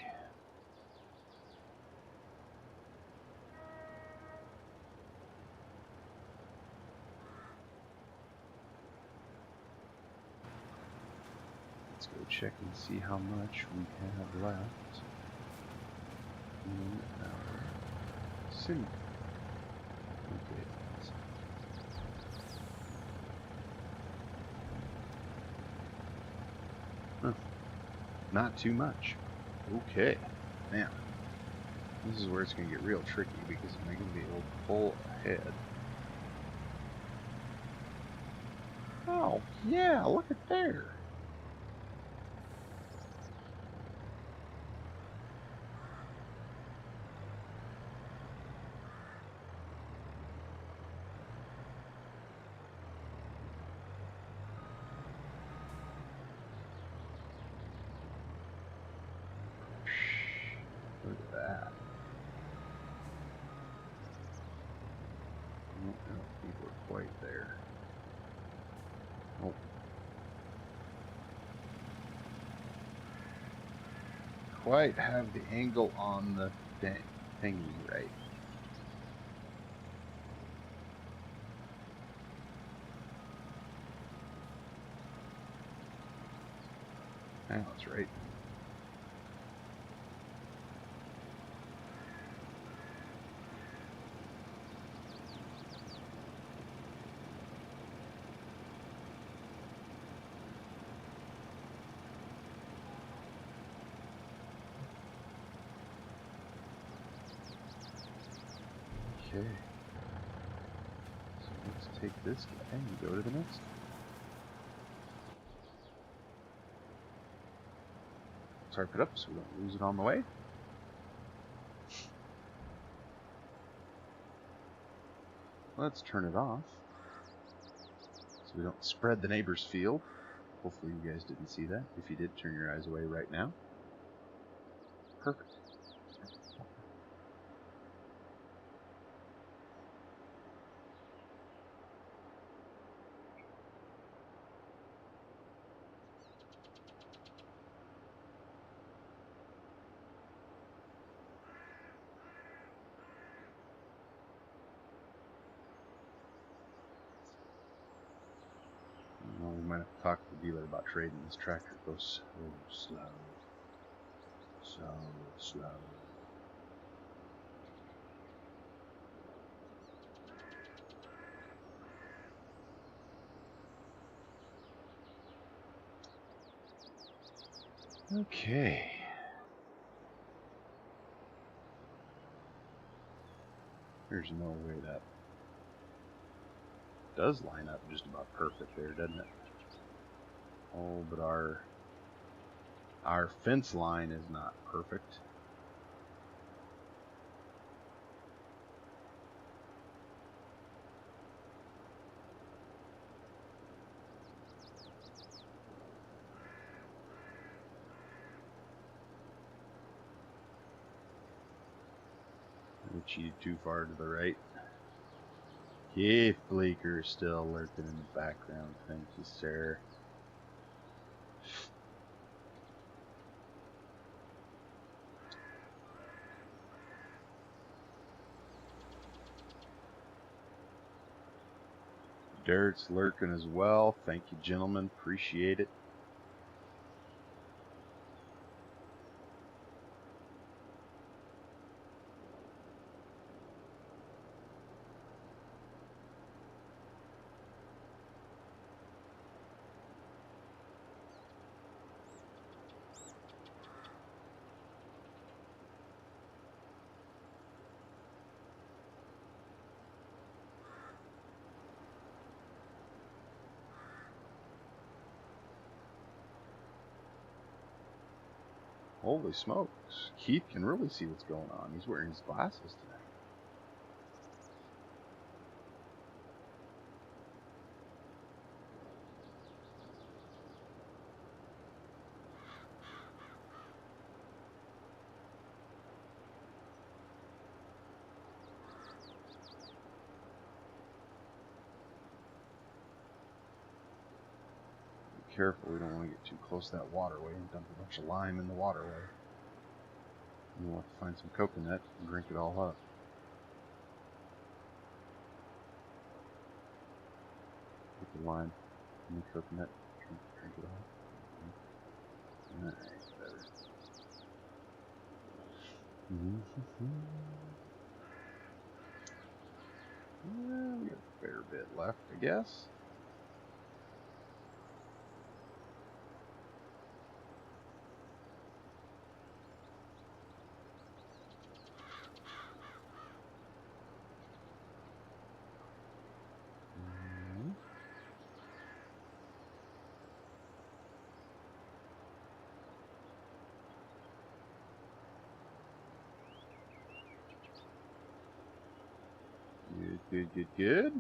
Let's go check and see how much we have left in our city. Okay. Huh. Not too much. Okay. Now, this is where it's going to get real tricky because I'm going to be able to pull ahead. Oh, yeah, look at there. Look at that. I don't think we're quite there. Oh. Quite have the angle on the thingy right. Now it's right. Okay. So let's take this guy and go to the next one. Tarp it up so we don't lose it on the way. Let's turn it off so we don't spread the neighbor's field. Hopefully you guys didn't see that. If you did, turn your eyes away right now. Perfect. Well, we might have to talk to the dealer about trading this tractor. It goes so slow. So slow. Okay. There's no way that does line up just about perfect there, doesn't it? Oh, but our fence line is not perfect. We cheated too far to the right. Keith Bleeker still lurking in the background. Thank you, sir. Dirt's lurking as well. Thank you, gentlemen. Appreciate it. Holy smokes. Keith can really see what's going on. He's wearing his glasses tonight. Be careful, we don't want to get too close to that waterway and dump a bunch of lime in the waterway. We'll have to find some coconut and drink it all up. Get the lime and the coconut, drink it all. Alright, better. Yeah, we got a fair bit left, I guess. Good.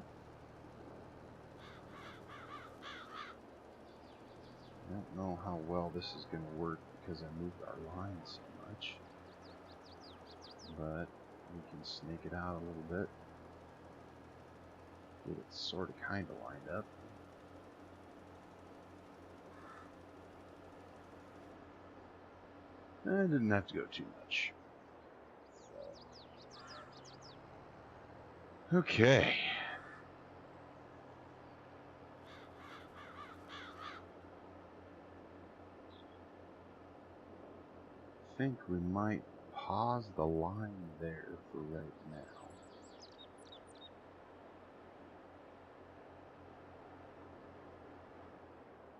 I don't know how well this is going to work because I moved our line so much. But we can snake it out a little bit. Get it sort of kind of lined up. I didn't have to go too much. Okay. I think we might pause the line there for right now.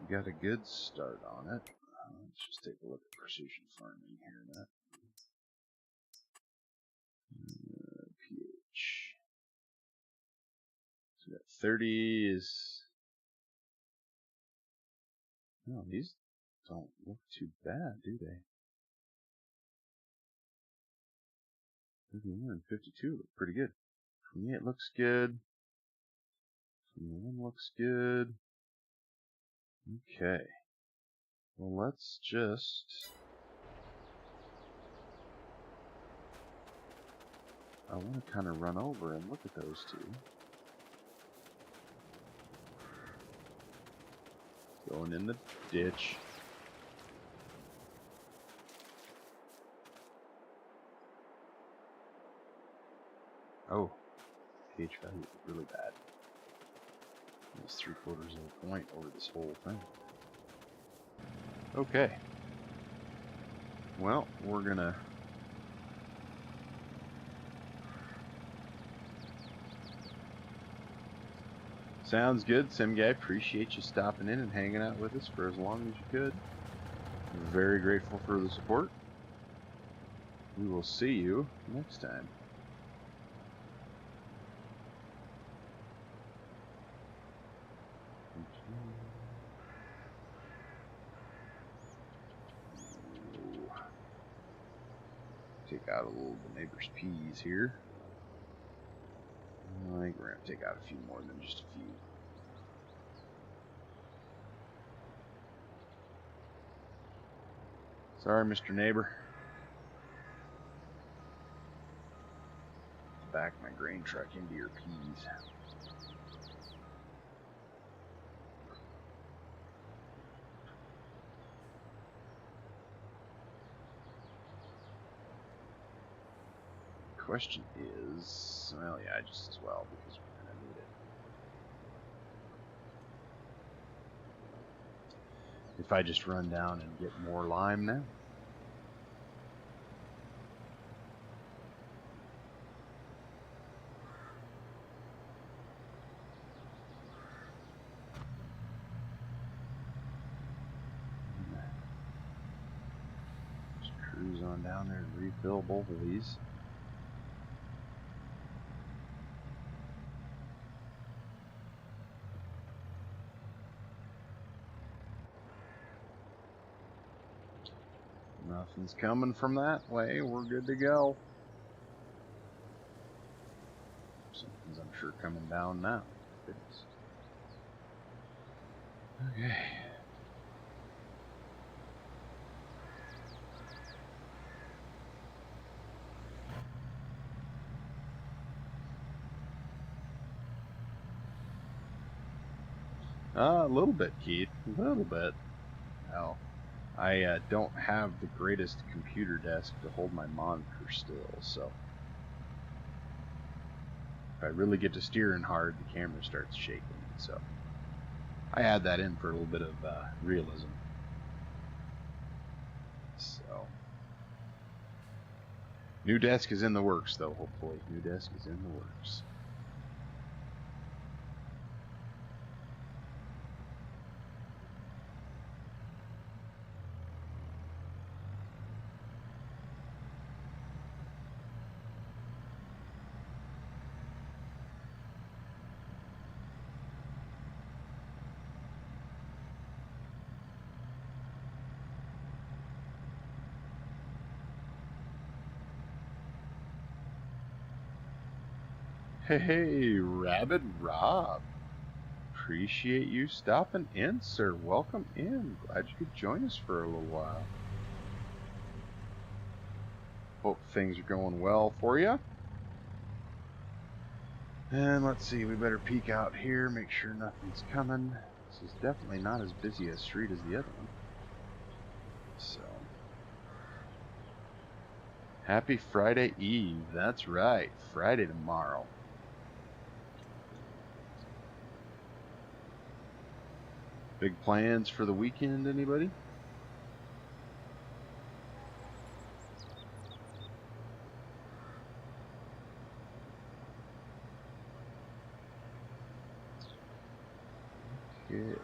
We got a good start on it. Let's just take a look at precision farming here in a minute. pH. So we got 30 is... No, these don't look too bad, do they? 31 and 52 look pretty good. 28 looks good. 21 looks good. Okay. Well, let's just... I want to kind of run over and look at those two. Going in the ditch. Oh, pH value is really bad. It's 3/4 of a point over this whole thing. Okay. Well, we're gonna... Sounds good, Sim Guy. Appreciate you stopping in and hanging out with us for as long as you could. Very grateful for the support. We will see you next time. Take out a little of the neighbor's peas here. I think we're going to take out a few more than just a few. Sorry, Mr. Neighbor. back my grain truck into your peas. Question is, well, yeah, just as well, because we're going to need it. If I just run down and get more lime now. Just cruise on down there and refill both of these. Nothing's coming from that way. We're good to go. Something's, I'm sure, coming down now. Goodness. Okay. A little bit, Keith. A little bit. Well, I don't have the greatest computer desk to hold my monitor still, so if I really get to steering hard, the camera starts shaking. So I add that in for a little bit of realism. So new desk is in the works, though. Hopefully, new desk is in the works. Hey, Rabbit Rob. Appreciate you stopping in, sir. Welcome in. Glad you could join us for a little while. Hope things are going well for you. And let's see, we better peek out here, make sure nothing's coming. This is definitely not as busy a street as the other one. So, happy Friday Eve. That's right, Friday tomorrow. Big plans for the weekend, anybody? Okay.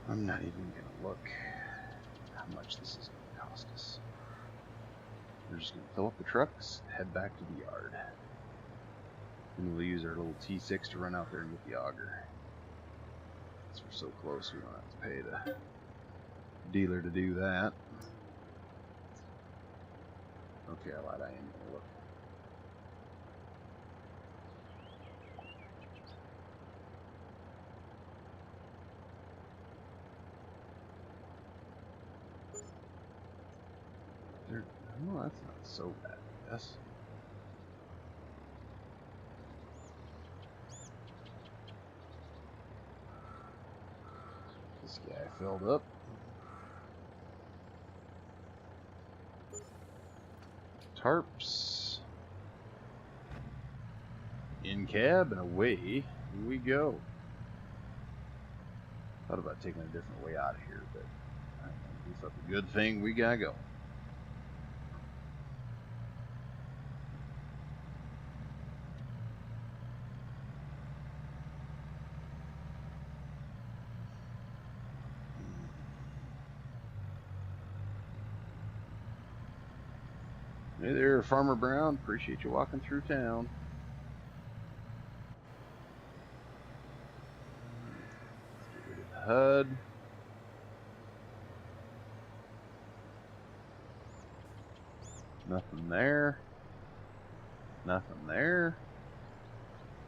I'm not even going to look how much this is going to cost us. We're just going to fill up the trucks, head back to the yard. And we'll use our little T6 to run out there and get the auger. Since we're so close, we don't have to pay the dealer to do that. Okay, I lied, I am going to look. Oh, that's not so bad, yes. This guy filled up. Tarps. In cab and away we go. Thought about taking a different way out of here, but we thought the good thing we gotta go. Hey there, Farmer Brown. Appreciate you walking through town. Let's get rid of the HUD. Nothing there. Nothing there.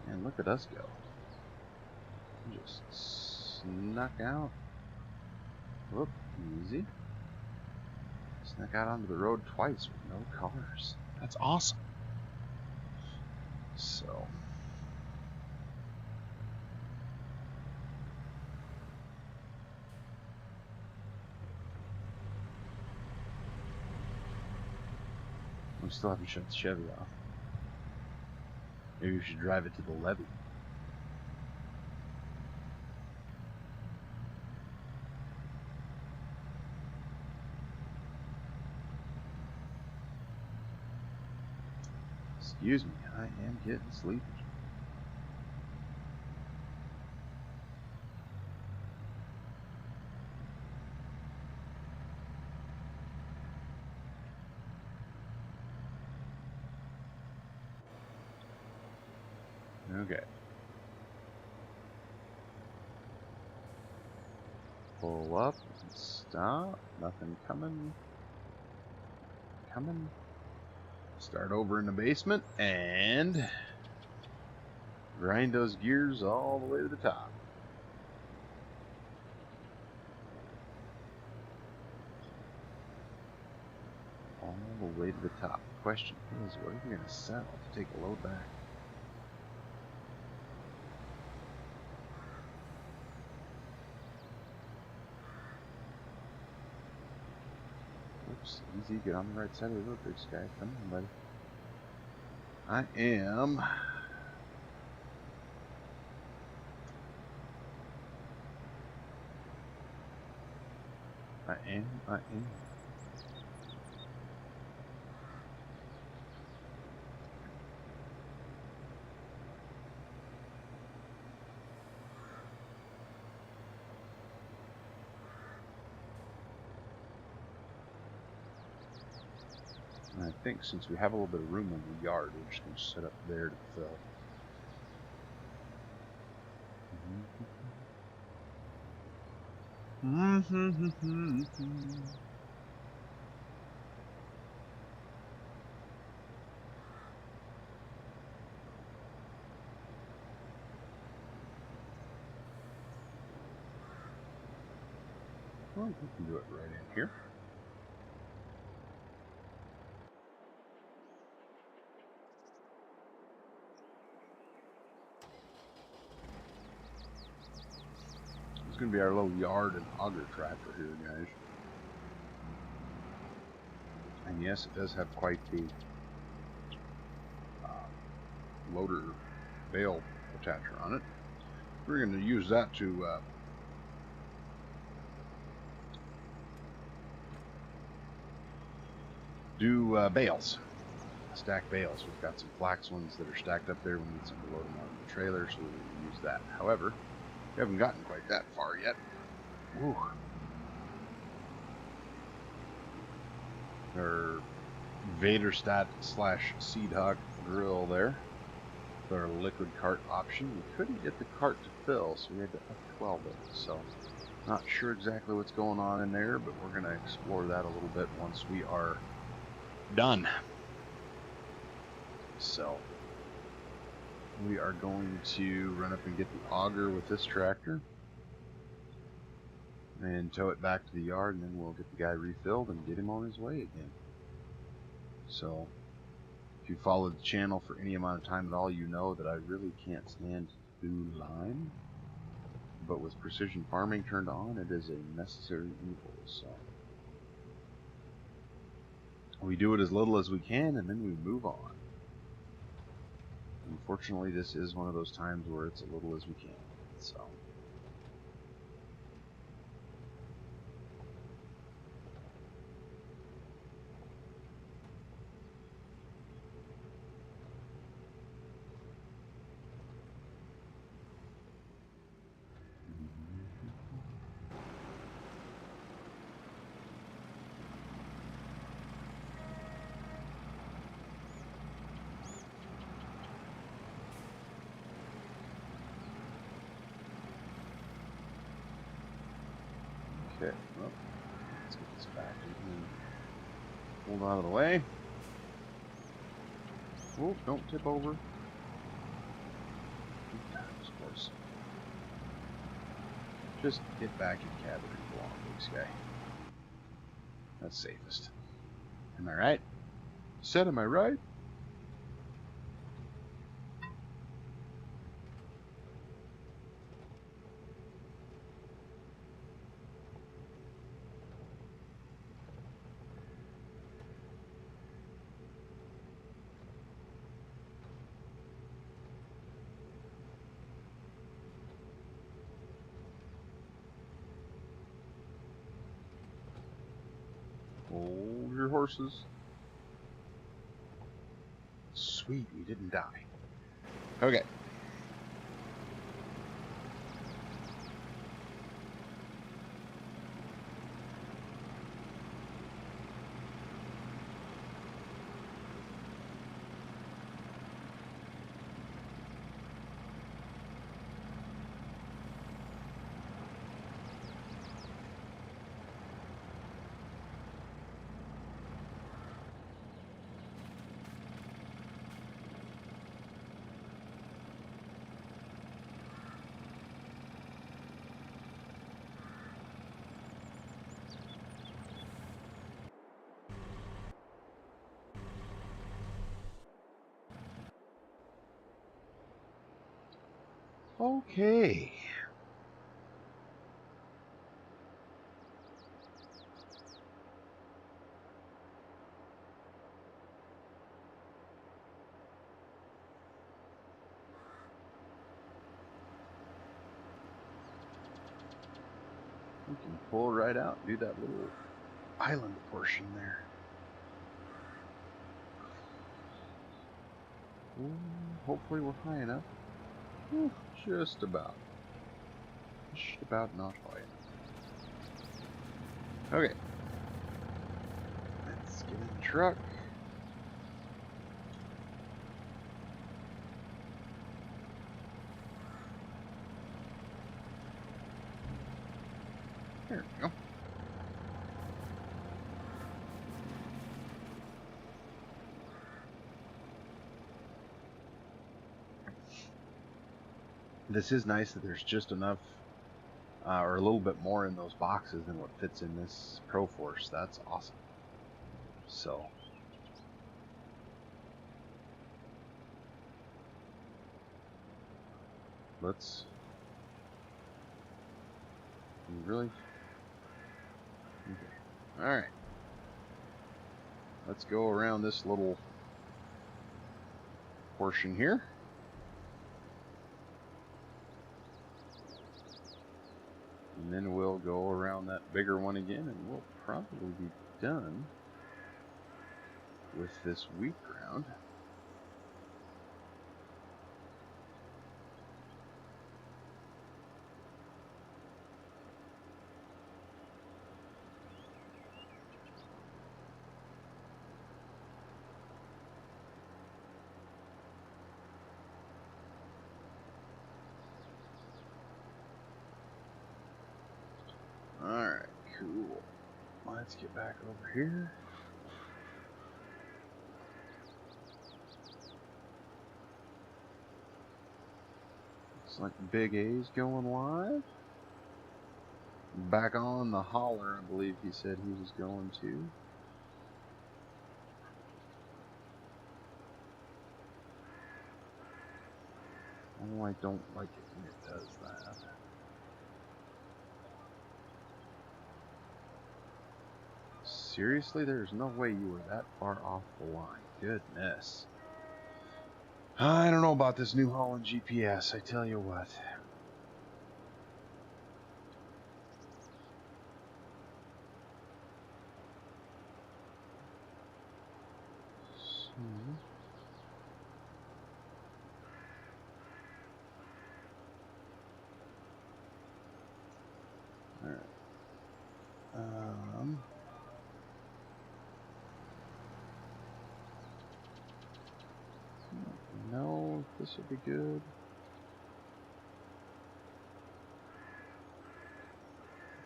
And look at us go. Just snuck out. Whoop, easy. Snuck out onto the road twice with no cars. That's awesome. So. We still haven't shut the Chevy off. Maybe we should drive it to the levee. Excuse me, I am getting sleepy. Okay. Pull up and stop. Nothing coming. Start over in the basement and grind those gears all the way to the top. All the way to the top. The question is, what are we going to sell to take a load back? Oops, easy, get on the right side of the road, BigSky. Come on, buddy. I am. I think since we have a little bit of room in the yard, we're just going to set up there to fill. Well, we can do it right in here. It's going to be our little yard and auger tractor here, guys. And yes, it does have quite the loader bale attacher on it. We're going to use that to do bales, stack bales. We've got some flax ones that are stacked up there. We need some to load them on the trailer, so we're going to use that. However, we haven't gotten quite that far yet. Woo. Our Vaderstat / Seed Hawk grill there. Our liquid cart option. We couldn't get the cart to fill, so we had to up 12 it. So, not sure exactly what's going on in there, but we're going to explore that a little bit once we are done. So, we are going to run up and get the auger with this tractor and tow it back to the yard, and then we'll get the guy refilled and get him on his way again. So, if you followed the channel for any amount of time at all, you know that I really can't stand to do lime. But with precision farming turned on, it is a necessary evil. So we do it as little as we can, and then we move on. Unfortunately, this is one of those times where it's a little as we can. So. Okay, well, let's get this back in here. Hold out of the way. Oh, don't tip over. That was close. Just get back in cabin and go on, BigSky. That's safest. Am I right? Said, am I right? Hold your horses. Sweet, we didn't die. Okay. Okay. We can pull right out, do that little island portion there. Ooh, hopefully we're high enough. Ooh, just about. Just about not high enough. Okay. Let's get in the truck. There we go. This is nice that there's just enough, or a little bit more in those boxes than what fits in this Pro Force. That's awesome. So, let's really. Okay. All right. Let's go around this little portion here. And then we'll go around that bigger one again, and we'll probably be done with this wheat ground. Alright, cool. Let's get back over here. Looks like Big A's going live. Back on the holler, I believe he said he was going to. Oh, I don't like it when it does that. Seriously, there's no way you were that far off the line. Goodness. I don't know about this New Holland GPS, I tell you what. Alright. No, this will be good.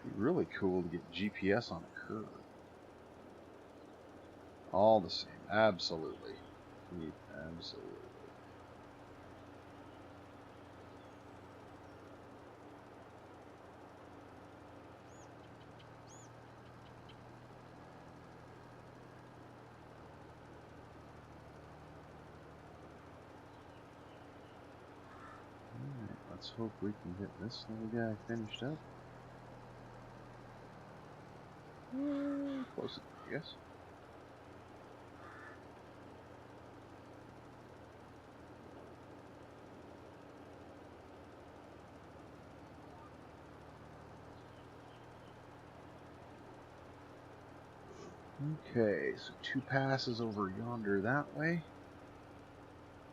It'd be really cool to get GPS on a curve. All the same, absolutely. Absolutely. Alright, let's hope we can get this little guy finished up. Close enough, I guess. Okay, so 2 passes over yonder that way.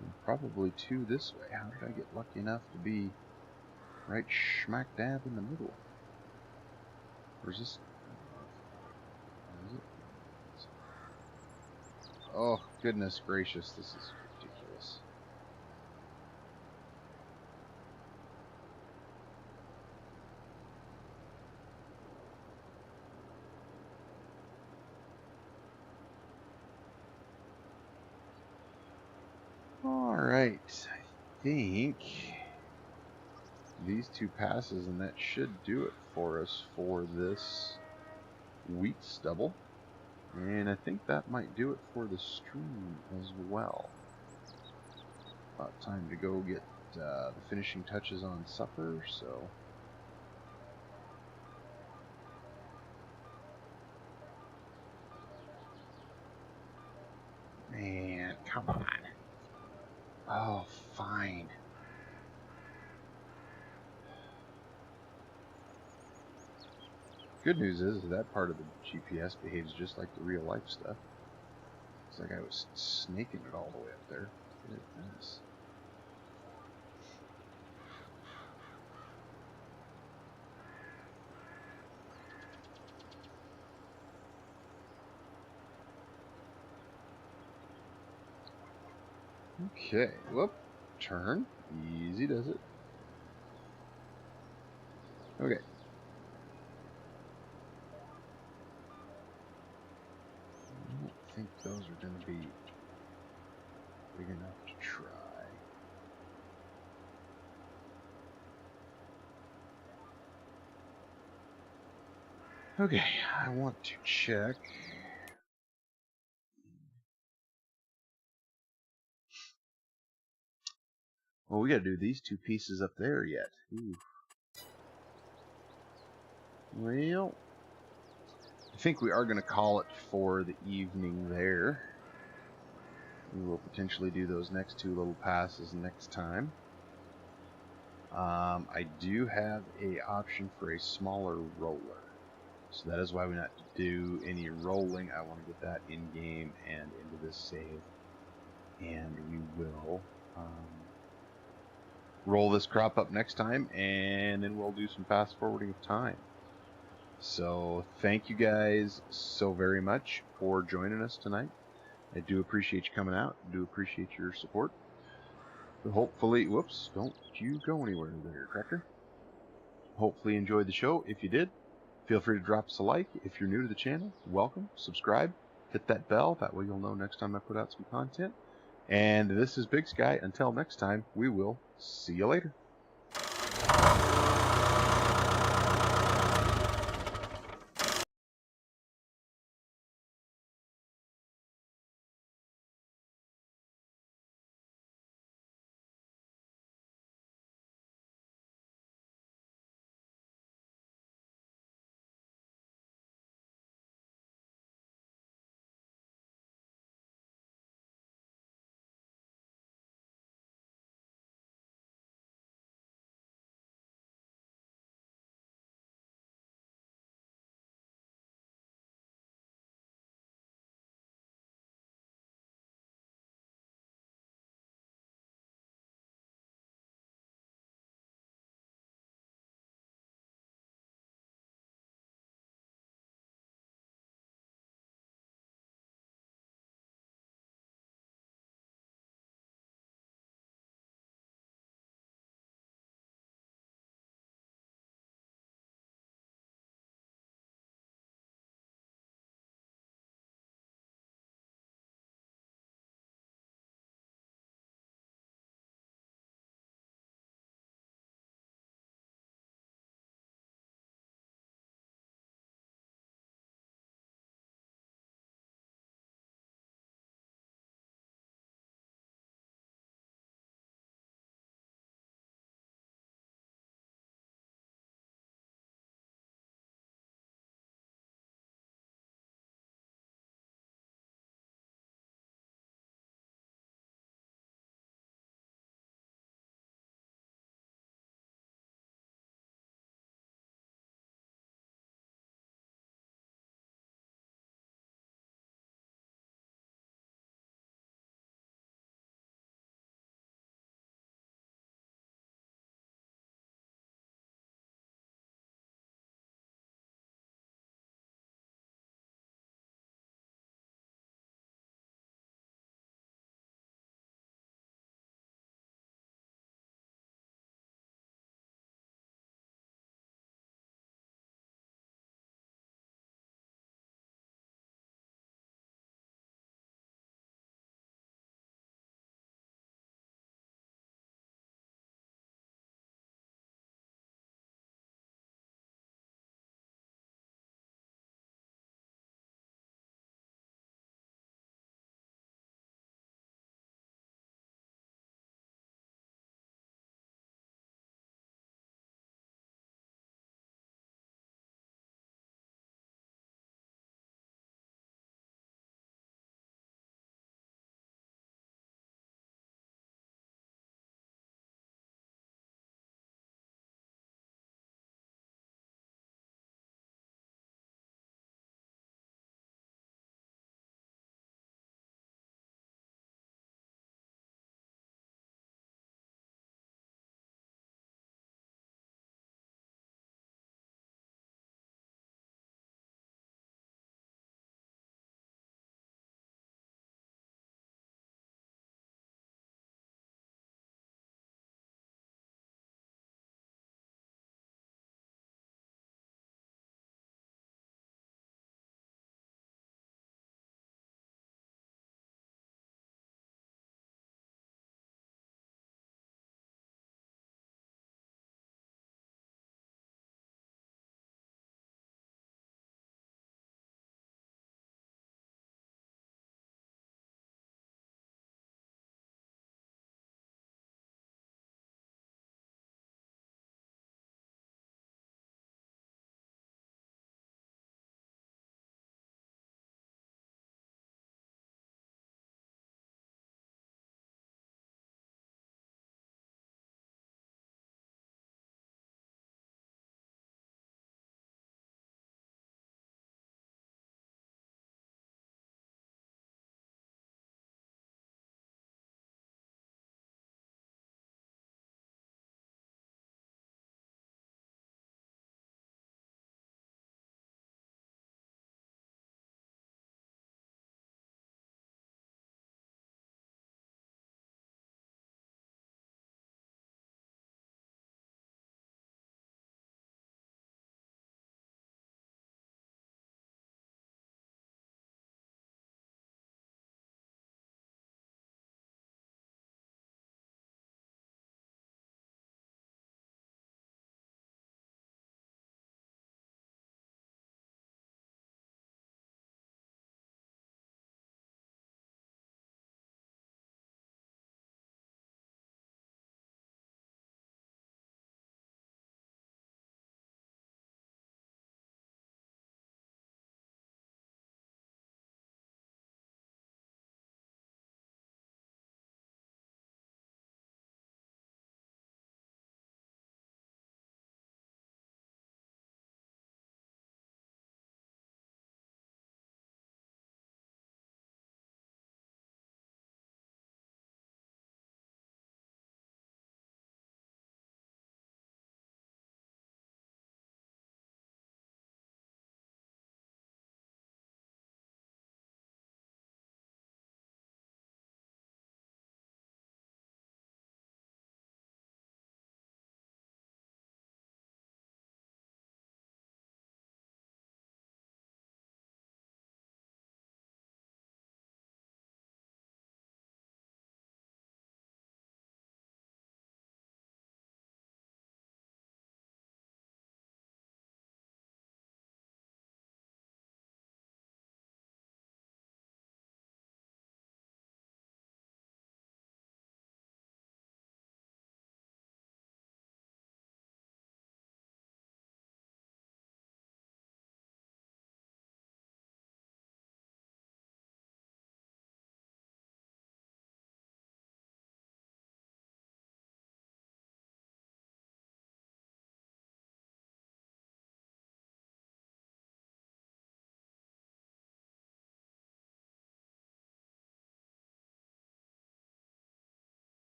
And probably 2 this way. How did I get lucky enough to be right smack dab in the middle? Or is this... Is it? Oh, goodness gracious, this is ridiculous. Alright, I think these 2 passes, and that should do it for us for this wheat stubble. And I think that might do it for the stream as well. About time to go get the finishing touches on supper, so... Man, come on. Oh, fine. Good news is that part of the GPS behaves just like the real life stuff. It's like I was snaking it all the way up there. Goodness. Okay, whoop, turn. Easy does it. Okay. I don't think those are going to be big enough to try. Okay, I want to check. Well, we got to do these 2 pieces up there yet. Ooh. Well, I think we are going to call it for the evening there. We will potentially do those next 2 little passes next time. I do have a option for a smaller roller. So that is why we not do any rolling. I want to get that in game and into this save. And we will roll this crop up next time, and then we'll do some fast forwarding of time. So thank you guys so very much for joining us tonight. I do appreciate you coming out. I do appreciate your support. But hopefully, whoops, don't you go anywhere there, Cracker. Hopefully you enjoyed the show. If you did, feel free to drop us a like. If you're new to the channel, welcome, subscribe, hit that bell. That way you'll know next time I put out some content. And this is BigSky. Until next time, we will see you later.